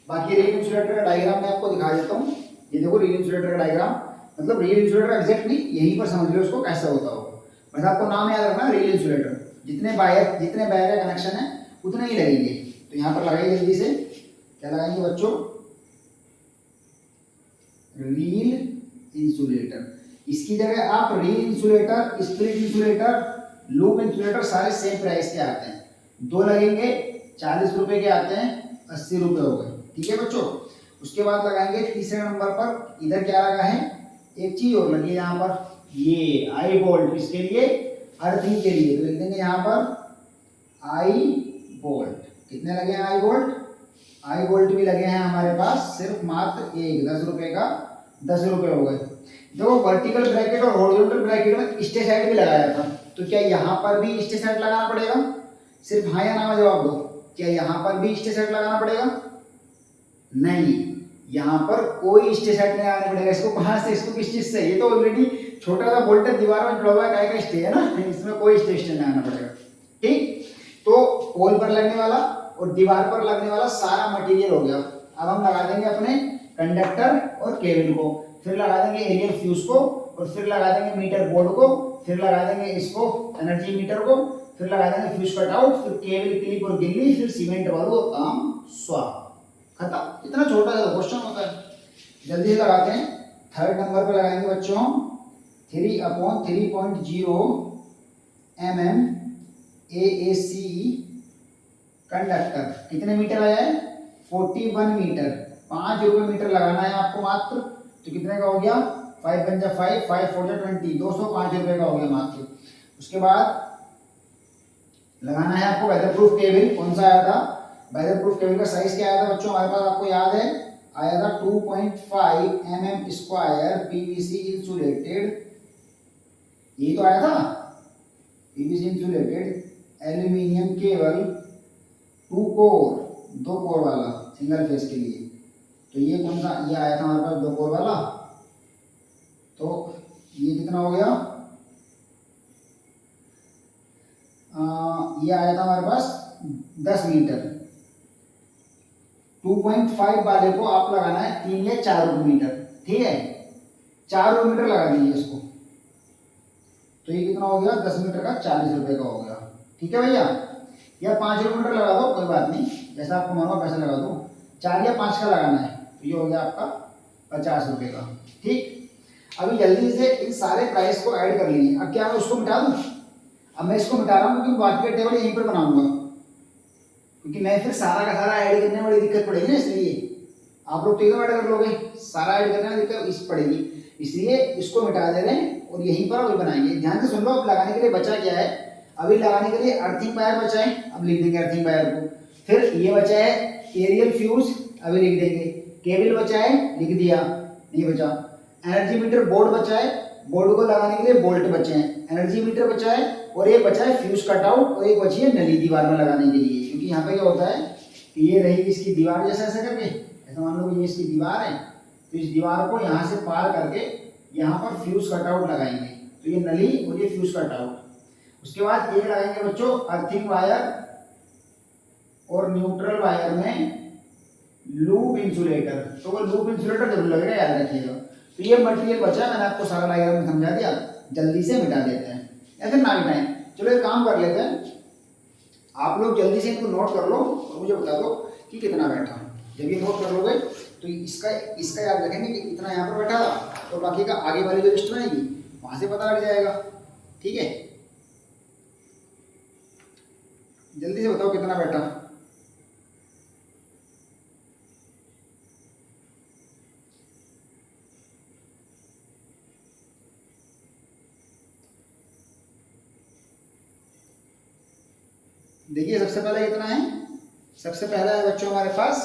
S1: बाकी रील इंसुलेटर का डायग्राम मैं आपको दिखा देता हूँ। ये देखो रील इंसुलेटर का डायग्राम, मतलब रील इंसुलेटर एग्जैक्ट नहीं, यहीं पर समझ लो उसको कैसा होता होगा। बस आपको नाम याद रखना रील इंसुलेटर। जितने वायर का कनेक्शन है उतने ही लगेंगे। तो यहाँ पर लगाइए जल्दी से, क्या लगाएंगे बच्चों? Reel insulator. इसकी जगह आप reel insulator, split insulator, loop insulator सारे सेम प्राइस के आते हैं। 2 लगेंगे, 40 रुपए के आते हैं, 80 रुपए हो गए, ठीक है बच्चों। उसके बाद लगाएंगे तीसरे नंबर पर, इधर क्या लगा है? एक चीज और लगी है यहाँ पर, ये आई बोल्ट, इसके लिए अर्थिंग के लिए, तो लिख देंगे यहाँ पर आई बोल्ट। कितने लगे हैं आई बोल्ट? आई बोल्ट भी लगे हैं हमारे पास सिर्फ मात्र एक, 10 रुपए का, 10 रुपए हो गए। देखो वर्टिकल ब्रैकेट और हॉरिजॉन्टल ब्रैकेट में स्टेसाइड भी लगाया था, तो क्या यहाँ पर भी स्टेसाइड लगाना पड़ेगा? सिर्फ हाँ या ना में जवाब दो। क्या यहाँ पर भी स्टेसाइड लगाना पड़ेगा? नहीं, यहाँ पर कोई स्टेसाइड नहीं लगाना पड़ेगा। इसको कहाँ से, इसको किस चीज से? ये तो ऑलरेडी छोटा सा वोल्टेज दीवार में जुड़ा हुआ है, का स्टे है ना, इसमें कोई स्टेशन नहीं लगाना पड़ेगा, ठीक। तो पोल पर लगने वाला और दीवार पर लगने वाला सारा मटेरियल हो गया। अब हम लगा देंगे अपने कंडक्टर और केबल को, फिर लगा देंगे एरियल फ्यूज को, और फिर लगा देंगे मीटर बोर्ड को, फिर लगा देंगे इसको एनर्जी मीटर को, फिर लगा देंगे फ्यूज कट आउट, फिर केबल क्लिप और गिल्ली, फिर सीमेंट वालू और काम स्वाहा, खत्म। इतना छोटा सा क्वेश्चन होता है, जल्दी से लगाते हैं। 3rd नंबर पे लगाएंगे बच्चों 3/3.0 mm AAC कंडक्टर। कितने मीटर आया है? 41 मीटर। 5 रुपए मीटर लगाना है आपको मात्र, तो कितने का हो गया? 5 बन जा 5, 5 4 जा 20, 205 रुपए का हो गया मात्र। उसके बाद लगाना है आपको वेदर प्रूफ केबल। कौन सा आया था? वेदर प्रूफ केबल का साइज क्या आया था बच्चों हमारे पास? आपको याद है, आया था 2.5 mm स्क्वायर पीवीसी इंसुलेटेड, ये तो आया था PVC insulated aluminium cable 2 core, 2 core वाला सिंगल फेस के लिए। तो ये कौन सा? ये आया था हमारे पास 2 कोर वाला। तो ये कितना हो गया? ये आया था हमारे पास 10 मीटर। 2.5 वाले को आप लगाना है 3 या 4 रुपये मीटर, ठीक है, 4 रुपये मीटर लगा दीजिए इसको। तो ये कितना हो गया, 10 मीटर का 40 रुपये का हो गया, ठीक है भैया। या 5 रुपये मीटर लगा दो, कोई बात नहीं, जैसा आपको मन हो पैसा लगा दो। 4 या 5 का लगाना है तो ये हो गया आपका 50 रुपये का, ठीक। अभी जल्दी से इन सारे प्राइस को ऐड कर लीजिए। अब क्या मैं उसको मिटा दूँ? अब मैं इसको मिटा रहा हूँ क्योंकि बाकी का टेबल यहीं पर बनाऊंगा, क्योंकि मैं फिर सारा का सारा ऐड करने में बड़ी दिक्कत पड़ेगी ना, इसलिए आप लोग तो एकदम ऐड कर लोगे, सारा ऐड करने में दिक्कत इस पड़ेगी, इसलिए इसको मिटा दे रहे हैं और यहीं पर अभी बनाएंगे। ध्यान से सुन लो, अब लगाने के लिए बचा क्या है, अभी लगाने के लिए अर्थिंग वायर बचा है, अब लिख देंगे अर्थिंग वायर को। फिर ये बचा है एरियल फ्यूज, अभी लिख देंगे। केबल बचा है, लिख दिया, ये बचा। एनर्जी मीटर बोर्ड बचा है, बोर्ड को लगाने के लिए बोल्ट बचे हैं। एनर्जी मीटर बचा है और एक बचा है फ्यूज कटआउट, और एक बची है नली दीवार में लगाने के लिए। क्योंकि यहाँ पे क्या होता है कि ये रहेगी इसकी दीवार जैसा ऐसा करके, ऐसा मान लो कि ये इसकी दीवार है, तो इस दीवार को यहाँ से पार करके यहाँ पर फ्यूज कटआउट लगाएंगे, तो ये नली और ये फ्यूज कटआउट। उसके बाद एक लगाएंगे बच्चों अर्थिंग वायर और न्यूट्रल वायर में लूप इंसुलेटर, तो वो लूप इंसुलेटर जरूर लगेगा, याद रखिएगा। तो ये मटेरियल बचा है, मैंने आपको सारा डायग्राम में समझा दिया, जल्दी से मिटा देते हैं या फिर ना मिटाएं। चलो एक काम कर लेते हैं, आप लोग जल्दी से इनको नोट कर लो और मुझे बता दो कि कितना बैठा। जब ये नोट कर लोगे तो इसका याद रखेंगे कि इतना यहाँ पर बैठा था, तो बाकी का आगे वाली जो लिस्ट बनेगी वहां से पता लग जाएगा, ठीक है। जल्दी से बताओ कितना बैठा। देखिए सबसे पहले कितना है, सबसे पहला है बच्चों हमारे पास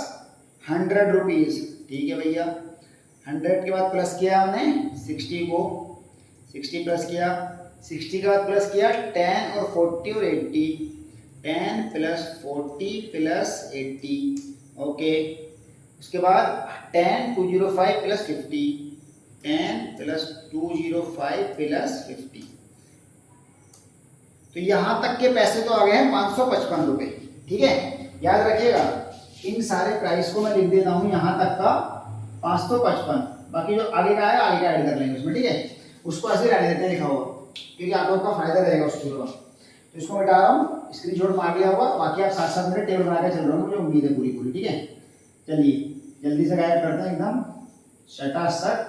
S1: 100 रुपीज, ठीक है भैया। 100 के बाद प्लस किया हमने 60 को, 60 प्लस किया, 60 के बाद प्लस किया 10 और 40 और 80, 10 प्लस 40 प्लस 80, ओके। उसके बाद 10 205 प्लस 50, 10 प्लस 205 प्लस 50। तो यहां तक के पैसे तो आ गए हैं 555 रुपए, ठीक है। याद रखिएगा इन सारे प्राइस को मैं लिख देता हूं यहां तक का 555, बाकी जो आगे का आएगा आगे का ऐड कर लेंगे उसमें, ठीक है। उसको ऐसे रहने देते हैं लिखा हुआ, क्योंकि आप लोगों का फायदा रहेगा उसको थोड़ा। तो इसको मिटा रहा हूँ, स्क्रीनशॉट मार लिया होगा, बाकी आप साथ साथ मेरे टेबल बना के चल रहा हूँ, मुझे उम्मीद है पूरी पूरी, ठीक है। चलिए जल्दी से गायब करते हैं एकदम, सटा सट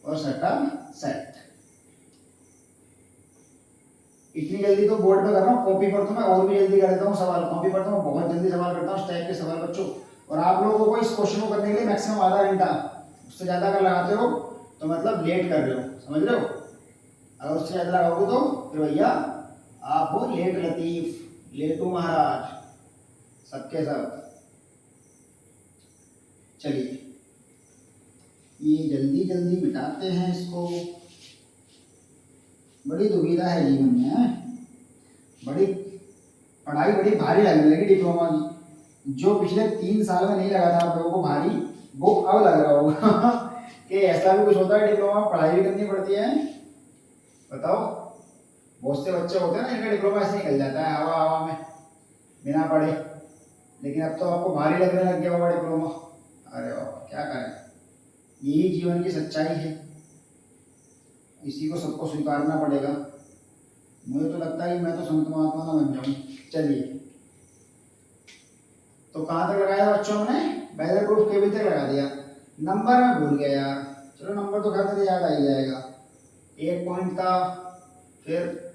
S1: और सटा सेट। इतनी जल्दी तो बोर्ड पे कर रहा हूँ, कॉपी पर तो मैं और भी जल्दी कर देता हूँ सवाल, कॉपी पर तो मैं बहुत जल्दी सवाल करता हूँ इस टाइप के सवाल बच्चों। और आप लोगों को इस क्वेश्चन को करने के लिए मैक्सिमम आधा घंटा, उससे ज़्यादा अगर लगाते हो तो मतलब लेट कर रहे हो, समझ रहे हो। अगर उससे ज़्यादा लगाओगे तो फिर भैया आप हो लेट लतीफ, लेटू महाराज, सबके सब। चलिए ये जल्दी जल्दी मिटाते हैं इसको, बड़ी दुविधा है जीवन में, बड़ी पढ़ाई बड़ी भारी लगने लगी डिप्लोमा की। जो पिछले 3 साल में नहीं लगा था आप लोगों को भारी, वो अब लग रहा होगा कि ऐसा भी कुछ होता है डिप्लोमा में, पढ़ाई भी करनी पड़ती है। बताओ बहुत से बच्चे होते हैं ना इनका डिप्लोमा ऐसे निकल जाता है हवा हवा में बिना पढ़े, लेकिन अब तो आपको भारी लगने लग गया होगा डिप्लोमा। अरे बाबा क्या करें, यही जीवन की सच्चाई है, इसी को सबको स्वीकारना पड़ेगा। मुझे तो लगता है कि मैं तो संत महात्मा ना बन जाऊं। चलिए तो कहाँ तक लगाया बच्चों हमने, वेदर प्रूफ केबल तक लगा दिया। नंबर में भूल गया यार, चलो नंबर तो खैर याद आ ही जाएगा। 1 पॉइंट था, फिर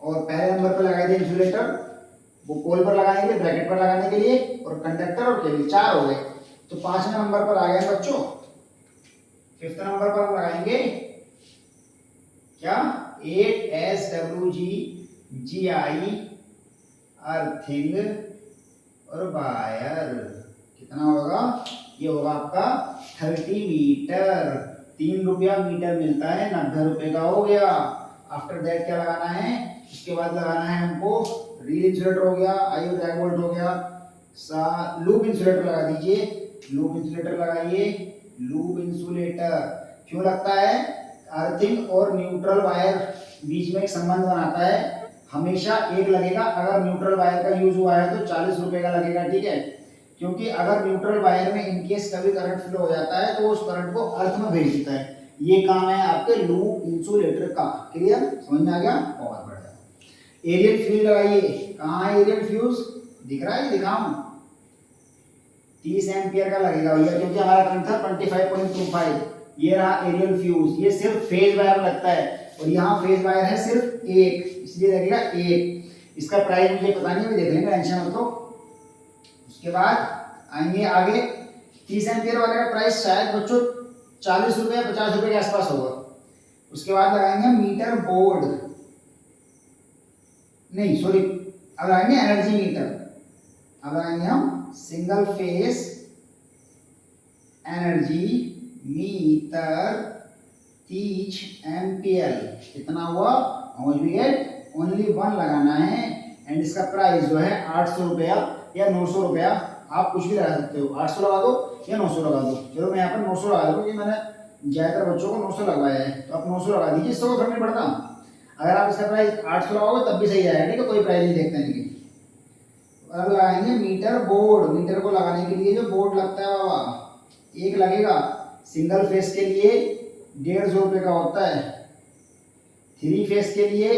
S1: और पहले नंबर पर लगाई थी इंसुलेटर, वो पोल पर लगाने के लिए, ब्रैकेट पर लगाने के लिए, और कंडक्टर और केबल, 4 हो गए। तो 5वें नंबर पर आ गए बच्चों। 5th नंबर पर हम लगाएंगे क्या, 8SWG GI अर्थिंग और वायर। कितना होगा, ये होगा आपका 30 मीटर। 3 रुपया मीटर मिलता है, 90 रुपए का हो गया। आफ्टर दैट क्या लगाना है, इसके बाद लगाना है हमको रील इंसुलेटर हो गया, आईओ जैक बोल्ट हो गया, लूप इंसुलेटर लगा दीजिए, लूप इंसुलेटर लगाइए, लूप इंसुलेटर क्यों लगता है, अर्थिंग और न्यूट्रल वायर बीच में एक संबंध बनाता है, हमेशा एक लगेगा। अगर न्यूट्रल वायर का यूज हुआ है तो 40 रुपए का लगेगा, ठीक है। क्योंकि अगर न्यूट्रल वायर में इनकेस कभी करंट फ्लो हो जाता है तो उस करंट को अर्थ में भेज देता है। ये काम है आपके लूप इंसुलेटर का। क्लियर, समझ में आ गया? बहुत बढ़िया। एरियल फ्यूज लगाइए। कहाँ है एरियल फ्यूज? दिख रहा है, दिखाऊं? 30 एम्पियर का लगेगा भैया, क्योंकि हमारा करंट था 25.25। ये रहा एरियल फ्यूज। ये सिर्फ फेज वायर लगता है और यहाँ फेज वायर है सिर्फ एक, इसलिए लगेगा एक। इसका प्राइस मुझे पता नहीं, मैं देख लेंगे, टेंशन मत लो। उसके बाद आएंगे आगे। 30 एम्पियर वाले का प्राइस शायद बच्चों 40 रुपये 50 रुपये के आसपास होगा। उसके बाद लगाएंगे मीटर बोर्ड, नहीं सॉरी, अब लगाएंगे एनर्जी मीटर। अब लगाएंगे हम single phase energy meter 30 ampere. कितना हुआ? How we get? Only one लगाना है एंड इसका प्राइस जो है 800 रुपया या 900 रुपया, आप कुछ भी लगा सकते हो। 800 लगा दो या 900 लगा दो। चलो मैं यहाँ पर 900 लगा दूँ, क्योंकि मैंने ज़्यादातर बच्चों को 900 लगवाया है, तो आप 900 लगा दीजिए, इससे कोई फर्क नहीं पड़ता। अगर आप इसका प्राइस 800 लगाओगे तब भी सही आएगा, ठीक है, कोई प्राइस नहीं देखते हैं। अब लगाएंगे मीटर बोर्ड। मीटर को लगाने के लिए जो बोर्ड लगता है बाबा, एक लगेगा। सिंगल फेस के लिए 150 रुपये का होता है, 3 फेस के लिए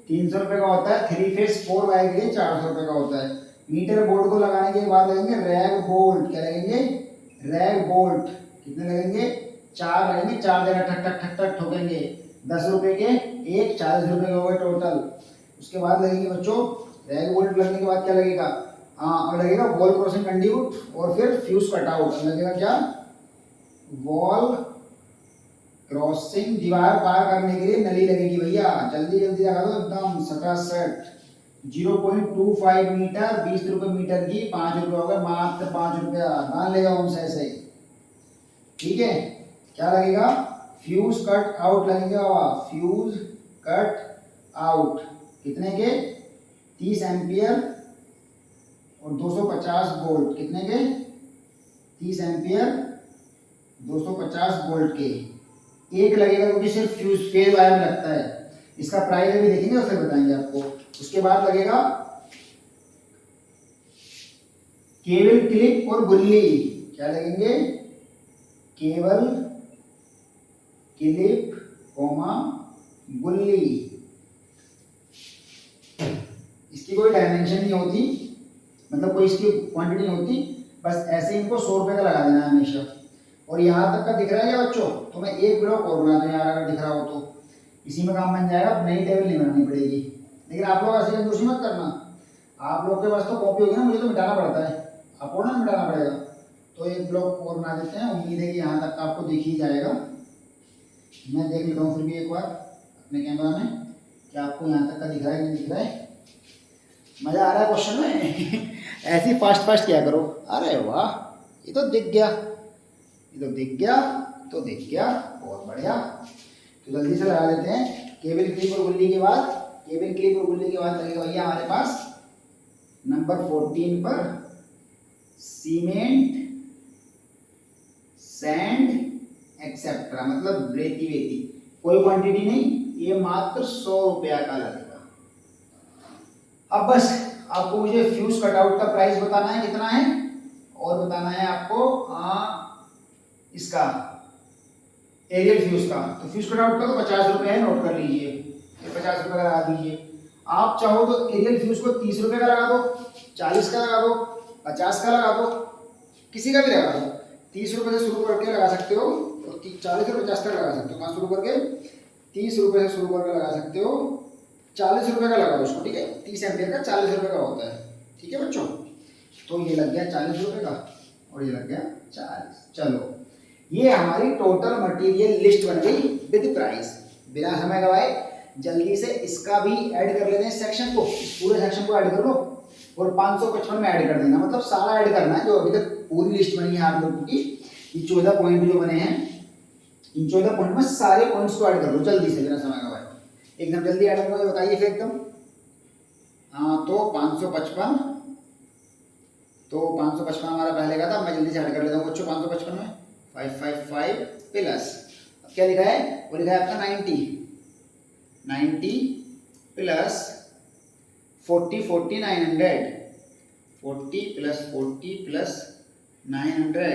S1: 300 रुपये का होता है, 3 फेस 4 वायर के लिए 400 रुपये का होता है। मीटर बोर्ड को लगाने के बाद लगेंगे रैग बोल्ट। क्या लगेंगे? Rag bolt. कितने लगेंगे? 4 लगेंगे। 4 जगह ठक ठक ठक ठक ठोकेंगे। 10 रुपये के एक, 40 रुपये का होगा टोटल। उसके बाद लगेंगे बच्चों रैग बोल्ट। लगने के बाद क्या लगेगा? और लगेगा वॉल क्रॉसिंग कंड्यूट और फिर फ्यूज कट आउट। लगेगा क्या? वॉल क्रॉसिंग, दीवार पार करने के लिए नली लगेगी भैया। जल्दी जल्दी लगा दो एकदम सटासट। 0.25 मीटर, 20 रुपये मीटर की, 5 रुपये हो गए, मात्र 5 रुपया। मान लेगा उनसे ऐसे, ठीक है। क्या लगेगा? फ्यूज कट आउट लगेगा बाबा, फ्यूज कट आउट। कितने के? 30 एम्पियर और 250 वोल्ट। कितने के? 30 एम्पियर 250 वोल्ट के एक लगेगा, क्योंकि सिर्फ फ्यूज फेज वायर में लगता है। इसका प्राइस अभी देखेंगे और फिर बताएंगे आपको। उसके बाद लगेगा केबल क्लिप और गुल्ली। क्या लगेंगे? केबल क्लिप कोमा गुल्ली। इसकी कोई डायमेंशन नहीं होती, मतलब कोई इसकी क्वांटिटी नहीं होती, बस ऐसे इनको 100 रुपये का लगा देना है हमेशा। और यहाँ तक का दिख रहा है क्या बच्चों? तो मैं एक ब्लॉक और बना दूँ यार, अगर दिख रहा हो तो इसी में काम बन जाएगा, नई टेबल नहीं बनानी पड़ेगी। लेकिन आप लोग ऐसे कंजूसी मत करना, आप लोग के पास तो कॉपी होगी ना, मुझे तो मिटाना पड़ता है, आपको ना मिटाना पड़ेगा। तो एक ब्लॉक और बना देते हैं, उम्मीद है कि यहाँ तक आपको दिख ही जाएगा। मैं देख लेता हूँ फिर भी एक बार अपने कैमरा में कि आपको यहाँ तक का दिख रहा है कि नहीं दिख रहा है। मज़ा आ रहा है क्वेश्चन में? ऐसे ही फास्ट फास्ट क्या करो। अरे वाह, ये तो दिख गया, ये तो दिख गया, तो दिख गया, बहुत बढ़िया। तो जल्दी से लगा देते हैं। केबल क्लिप और गुल्ली के बाद, केबल क्लिप और गुल्ली के बाद लगेगा भैया हमारे पास नंबर 14 पर सीमेंट, सैंड एक्सेट्रा, मतलब रेती वेती। कोई क्वांटिटी नहीं, ये मात्र 100 रुपया का लगेगा। अब बस आपको मुझे फ्यूज कटआउट का प्राइस बताना है कितना है, और बताना है आपको इसका एरियल फ्यूज का। तो फ्यूज कटआउट का तो 50 रुपये है, नोट कर लीजिए, 50 रुपये का लगा दीजिए। आप चाहो तो एरियल फ्यूज को 30 रुपये का लगा दो, 40 का लगा दो, 50 का लगा दो, किसी का भी लगा दो। 30 रुपये से शुरू करके लगा सकते हो, और 40 और 50 का लगा सकते हो। कहाँ शुरू करके? 30 रुपये से शुरू करके लगा सकते हो, 40 रुपये का लगा दो उसको, ठीक है। 30 एम्पियर का 40 रुपये का होता है, ठीक है बच्चों। तो ये लग गया 40 रुपये का, और ये लग गया 40। चलो, ये हमारी टोटल मटेरियल लिस्ट बन गई विद प्राइस। बिना समय गवाए जल्दी से इसका भी ऐड कर लेते हैं सेक्शन को, पूरे सेक्शन को ऐड कर लो, और 555 में ऐड कर देना, मतलब सारा ऐड करना है जो अभी तक पूरी लिस्ट बनी है आप लोगों की। ये 14 पॉइंट जो बने हैं, इन 14 पॉइंट में सारे पॉइंट्स को ऐड कर लो जल्दी से, बिना समय गवाए। एकदम जल्दी ऐड करो, बताइए फिर एकदम। हाँ, तो 555, तो 555 हमारा पहले का था, मैं जल्दी से ऐड कर लेता हूँ बच्चों। 555 में 555 प्लस, अब क्या लिखा है? वो लिखा है आपका 90 प्लस 40 900, 40 प्लस 900,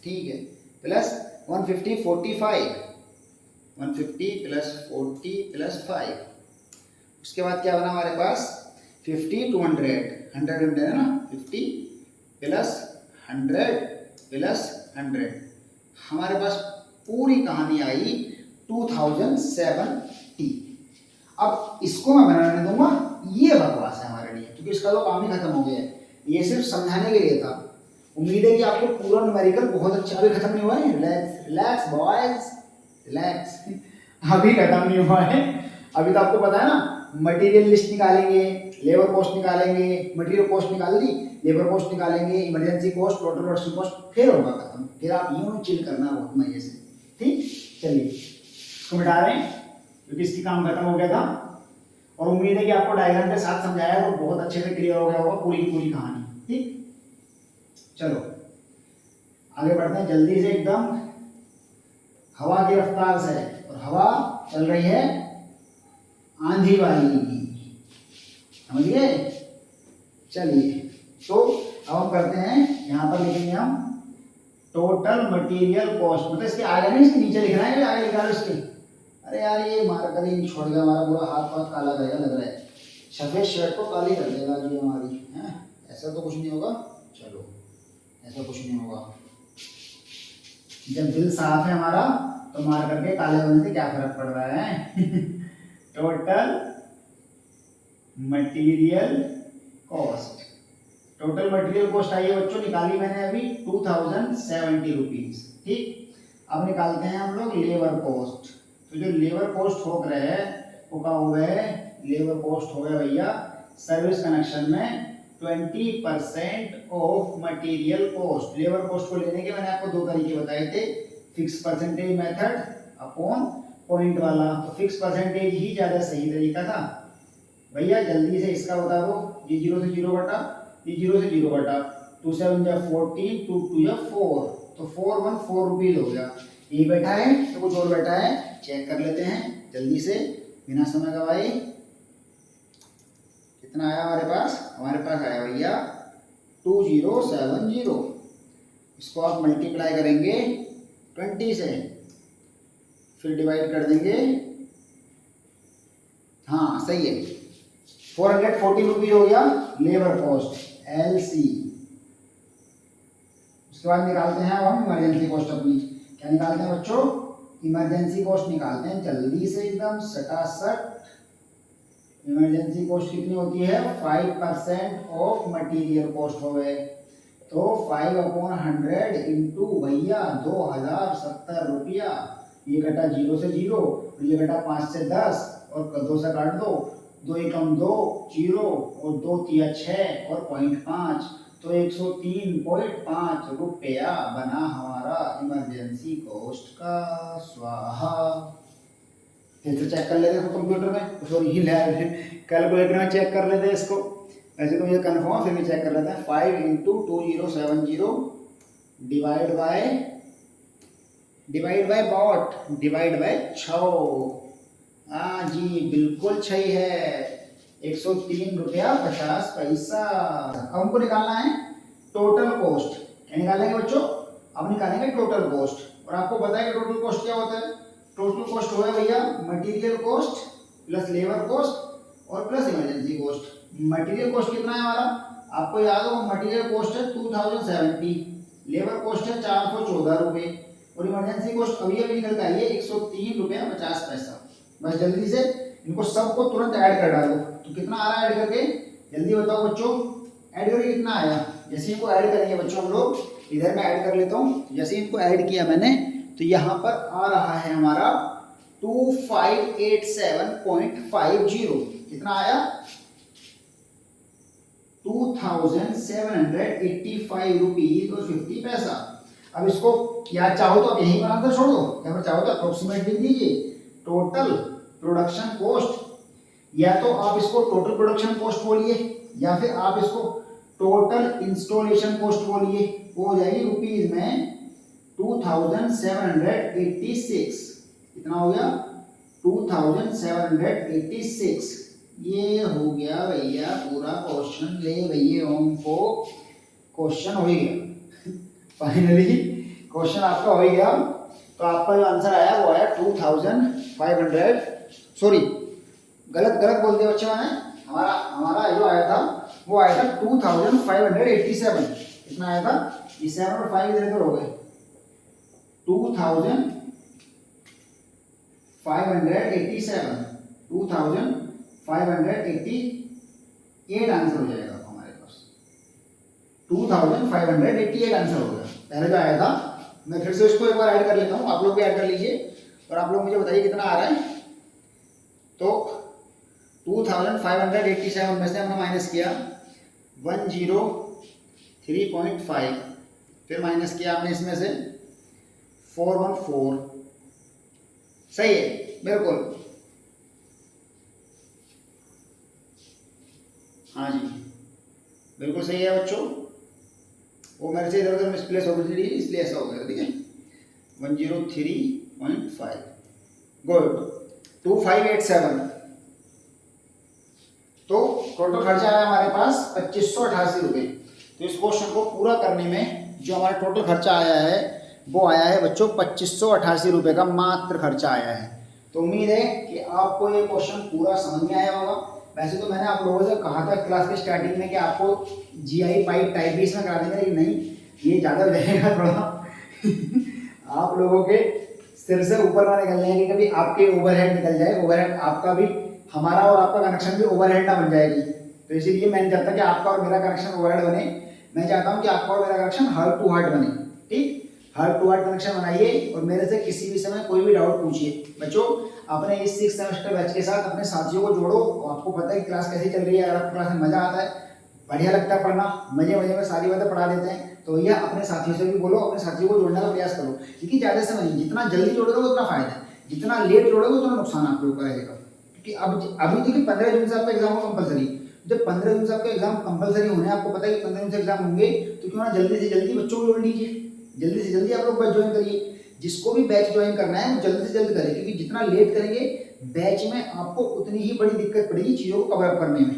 S1: ठीक है, प्लस 150 45, 150 प्लस 40 प्लस 5, उसके बाद क्या बना हमारे पास 50 200, 100 है ना, 50 प्लस 100 प्लस 100, हमारे पास पूरी कहानी आई 2070। अब इसको मैं बनाने दूंगा, ये बकवास है हमारे लिए क्योंकि इसका तो काम ही खत्म हो गया है, ये सिर्फ समझाने के लिए था। उम्मीद है कि आपको पूरा न्यूमेरिकल बहुत अच्छा, अभी खत्म नहीं हुआ है, रिलैक्स रिलैक्स बॉयज रिलैक्स, अभी खत्म नहीं हुआ है। अभी तो आपको पता है ना, मटेरियल लिस्ट निकालेंगे, लेबर कॉस्ट निकालेंगे, मटेरियल कॉस्ट निकाल दी, लेबर कॉस्ट निकालेंगे, emergency cost, total production cost, फिर होगा खत्म, फिर आप यूं चिल करना बहुत मजे से, ठीक। चलिए इसको मिटा रहे हैं क्योंकि इसकी काम खत्म हो गया था, और उम्मीद है कि आपको डायग्राम के साथ समझाया तो बहुत अच्छे से क्लियर हो गया होगा पूरी की पूरी कहानी, ठीक। चलो आगे बढ़ते हैं जल्दी से एकदम, हवा की रफ्तार से, और हवा चल रही है आंधी वाली, समझ गए। चलिए तो अब हम करते हैं, यहाँ पर लिखेंगे हम टोटल मटेरियल कॉस्ट, मतलब इसके आगे नहीं, इसके नीचे लिखना है, आगे लिखा है इसके। अरे यार ये मार कर ही छोड़ गया, हमारा पूरा हाथ पाथ काला करेगा लग रहा है, सफेद शर्ट को काली कर देगा जी हमारी, है ऐसा तो कुछ नहीं होगा, चलो ऐसा कुछ नहीं होगा, जब दिल साफ है हमारा तो मार करके काले होने से क्या फर्क पड़ रहा है। Total material cost, total material cost आई है बच्चों, निकाली मैंने अभी 2070 रुपीज, ठीक। अब निकालते हैं हम लोग लेबर कॉस्ट, तो जो लेबर कॉस्ट हो रहा है वो क्या हो गया है, लेबर कॉस्ट हो गया भैया सर्विस कनेक्शन में 20% of material cost. Labour cost को लेने के मैंने आपको दो तरीके बताए थे, fix percentage method upon point वाला, तो फिक्स परसेंटेज ही ज्यादा सही तरीका था भैया। जल्दी से इसका बता दो, ये 0 से 0 बटा, ये 0 से 0 बटा, 2 7 जा 14, 2 2 जा 4, तो 4 1 4 रुपीज हो गया। ये बैठा है तो कुछ और बैठा है, चेक कर लेते हैं जल्दी से बिना समय गवाए। कितना आया हमारे पास? हमारे पास आया भैया 2070। इसको आप मल्टीप्लाई करेंगे 20 से, फिर डिवाइड कर देंगे, हाँ सही है, 440 रुपीज हो गया लेबर कॉस्ट LC। उसके बाद निकालते हैं अब हम इमरजेंसी कॉस्ट अपनी। क्या निकालते हैं बच्चों? इमरजेंसी कॉस्ट निकालते हैं जल्दी से एकदम सटासट। इमरजेंसी कॉस्ट कितनी होती है? 5% ऑफ मटेरियल कॉस्ट हो गए, तो 5/100 इंटू भैया 2070 रुपया। ये घटा 0 से 0, ये घटा 5 से 10, और 2 से काट दो, 2 एकम 2 0, और 2 तिया 6 और 0.5, तो 103.5 रुपया बना हमारा इमरजेंसी कॉस्ट का। स्वाहा। फिर से चेक कर लेते हैं कंप्यूटर में, सॉरी कैलकुलेटर में चेक कर लेते हैं इसको। ऐसे तो ये कन्फर्म, फिर भी चेक कर लेते हैं। 5 into 2070 divide by what? Divide by 6। हाँ जी बिल्कुल सही है, 103 रुपया 50 पैसा। अब हमको निकालना है टोटल कॉस्ट। क्या निकालेंगे बच्चों? अब निकालेंगे टोटल कॉस्ट। और आपको पता है कि टोटल कॉस्ट क्या होता है? टोटल कॉस्ट हो गया भैया material cost plus labour cost और plus emergency cost. Material cost कितना है हमारा? आपको याद हो, मटेरियल कॉस्ट है 2070, लेबर कॉस्ट है 414 रुपये, और इमरजेंसी कॉस्ट अभी अभी निकल के आई है 103 रुपया 50 पैसा। बस जल्दी से इनको सबको तुरंत ऐड कर डालो। तो कितना आ रहा है ऐड करके? जल्दी बताओ बच्चों, ऐड करके कितना आया? जैसे इनको ऐड करेंगे बच्चों हम लोग, इधर मैं ऐड कर लेता हूँ। जैसे इनको ऐड किया मैंने, तो यहाँ पर आ रहा है हमारा 2587.50। कितना आया? 2785 रुपीज और 50 पैसा। अब इसको या चाहो तो आप यहीं पर आंसर छोड़ दो, या फिर चाहो तो अप्रोक्सीमेट लिख दीजिए टोटल प्रोडक्शन कॉस्ट। या तो आप इसको टोटल प्रोडक्शन कॉस्ट बोलिए, या फिर आप इसको टोटल इंस्टॉलेशन कॉस्ट बोलिए। वो हो जाएगी रुपीज में 2786। कितना हो गया? 2786। ये हो गया भैया पूरा क्वेश्चन। ले भैया होम को क्वेश्चन हो ही गया फाइनली क्वेश्चन आपका हो ही गया। तो आपका जो आंसर आया वो आया 2500, सॉरी गलत गलत बोल दिया बच्चे मैंने। हमारा हमारा जो आया था वो आया था 2587। कितना आया था? ये 7 और 5 इधर हो गए 2587, 2588 आंसर हो जाएगा हमारे पास। 2588 आंसर हो गया पहले जो आया था। मैं फिर से इसको एक बार ऐड कर लेता हूँ, आप लोग भी ऐड कर लीजिए और आप लोग मुझे बताइए कितना आ रहा है। तो 2587 में से हमने माइनस किया 103.5, फिर माइनस किया आपने इसमें से 414। सही है बिल्कुल, हाँ जी बिल्कुल सही है बच्चों। वो मेरे से इधर उधर मिसप्लेस हो गई थी इसलिए ऐसा हो गया। ठीक है 103.5 गुड 2587। तो टोटल खर्चा आया हमारे पास 2588 रुपये। तो इस क्वेश्चन को पूरा करने में जो हमारा टोटल खर्चा आया है वो आया है बच्चों 2588 रुपये का मात्र खर्चा आया है। तो उम्मीद है कि आपको ये क्वेश्चन पूरा समझ में आया होगा। वैसे तो मैंने आप लोगों से कहा था क्लास के स्टार्टिंग में कि आपको जीआई पाइप टाइप भी इसमें करा देंगे, लेकिन नहीं ये ज़्यादा हो जाएगा थोड़ा आप लोगों के सिर से ऊपर ना निकल जाएगी, कभी आपके ओवरहेड निकल जाए। ओवरहेड आपका भी, हमारा और आपका कनेक्शन भी ओवरहेड ना बन जाएगी। तो इसीलिए मैं नहीं चाहता कि आपका और मेरा कनेक्शन ओवरहेड बने। मैं चाहता हूँ कि आपका और मेरा कनेक्शन हार्ट टू हार्ट बने। ठीक, हार्ट टू हार्ट कनेक्शन बनाइए और मेरे से किसी भी समय कोई भी डाउट पूछिए। बच्चों अपने इस 6 सेमेस्टर बैच के साथ अपने साथियों को जोड़ो। आपको पता है कि क्लास कैसी चल रही है। अगर आपको क्लास में मजा आता है, बढ़िया लगता है पढ़ना, मजे मजे में सारी बातें पढ़ा देते हैं, तो भैया अपने साथियों से भी बोलो, अपने साथियों को जोड़ने का प्रयास करो। क्योंकि ज़्यादा समय नहीं, जितना जल्दी जोड़ोगे उतना फायदा है, जितना लेट जोड़ोगे उतना नुकसान आपके ऊपर रहेगा। क्योंकि अभी देखिए 15 जून से आपका एग्जाम हो कंपलसरी। जब 15 जून से आपका एग्जाम कंपलसरी होने, आपको पता है कि 15 जून से एग्जाम होंगे, तो क्यों ना जल्दी से जल्दी बच्चों को जोड़ लीजिए। जल्दी से जल्दी आप लोग बैच ज्वाइन करिए। जिसको भी बैच ज्वाइन करना है वो जल्दी से जल्दी करें, क्योंकि जितना लेट करेंगे बैच में आपको उतनी ही बड़ी दिक्कत पड़ेगी चीज़ों को कवर अप करने में।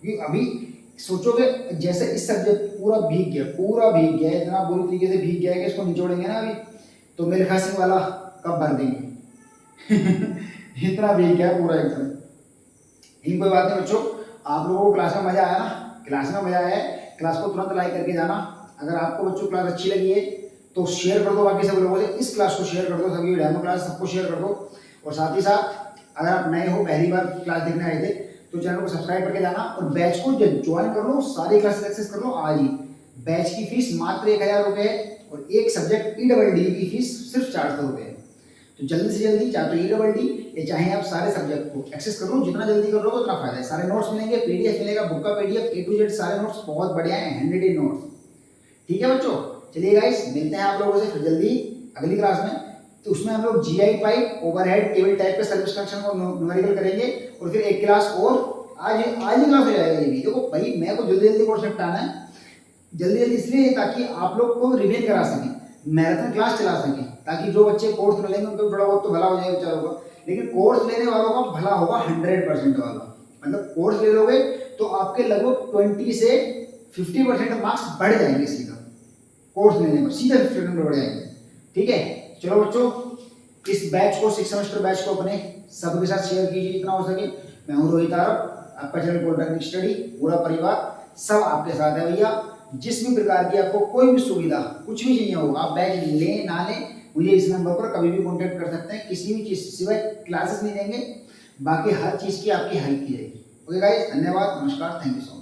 S1: क्योंकि अभी सोचोगे जैसे इस सब्जेक्ट पूरा भीग गया, इतना बुरी तरीके से भीग गया है कि इसको निचोड़ेंगे ना अभी तो मेरे खासी वाला कब भर देंगे इतना भीग गया पूरा एकदम। इन कोई बात नहीं बच्चों, आप लोगों को क्लास में मजा आया ना? क्लास में मजा आया है, क्लास को तुरंत लाइक करके जाना। अगर आपको बच्चों क्लास अच्छी लगी है तो शेयर कर दो बाकी सब लोगों से। इस क्लास को शेयर कर दो, सभी डेमो क्लास सबको शेयर कर दो। और साथ ही साथ अगर आप नए हो, पहली बार क्लास देखने आए थे, तो चैनल को सब्सक्राइब करके जाना और बैच को ज्वाइन कर लो। सारी क्लासेस एक्सेस कर लो आज ही। बैच की फीस मात्र 1000 रुपये है और एक सब्जेक्ट EDD की फीस सिर्फ 400 रुपये है। तो जल्दी से जल्दी, चाहे तो EDD या चाहे आप सारे सब्जेक्ट को एक्सेस कर लो। जितना जल्दी कर लो उतना फायदा है। सारे नोट्स मिलेंगे, PDF मिलेगा, बुक का PDF A to Z सारे नोट्स बहुत बढ़िया है, हैंडेड नोट्स। ठीक है बच्चों, चलिए गाइस मिलते हैं आप लोगों से फिर जल्दी अगली क्लास में। तो उसमें हम लोग GI pipe, overhead, cable type के सर्विस कनेक्शन को न्यूमेरिकल करेंगे और फिर एक क्लास और आज ही क्लास हो जाएगा ये भी। देखो भाई मेरे को जल्दी जल्दी कोर्स निपटाना है, जल्दी जल्दी इसलिए ताकि आप लोग को रिवीन करा सकें, मैराथन क्लास चला सकें, ताकि जो बच्चे कोर्स में लेंगे उनको थोड़ा बहुत तो भला हो जाएगा बेचारों का। लेकिन कोर्स लेने वालों का भला होगा 100% वाला। मतलब कोर्स ले लोगे तो आपके लगभग 20 से 50% मार्क्स बढ़ जाएंगे सीधा कोर्स लेने में, सीधा 50% बढ़ जाएंगे। ठीक है, चलो बच्चों इस बैच को, 6 सेमेस्टर बैच को अपने सबके साथ शेयर कीजिए जितना हो सके। मैं हूँ रोहित आरब, आपका चैनल पॉलिटेक्निक स्टडी, पूरा परिवार सब आपके साथ है भैया। जिस भी प्रकार की आपको कोई भी सुविधा कुछ भी चाहिए होगा, आप बैच लें ना लें, मुझे इस नंबर पर कभी भी कॉन्टैक्ट कर सकते हैं। किसी भी चीज़ सिवाय क्लासेस नहीं देंगे, बाकी हर चीज़ की आपकी हेल्प की जाएगी। ओके गाइस, धन्यवाद, नमस्कार, थैंक यू सो मच।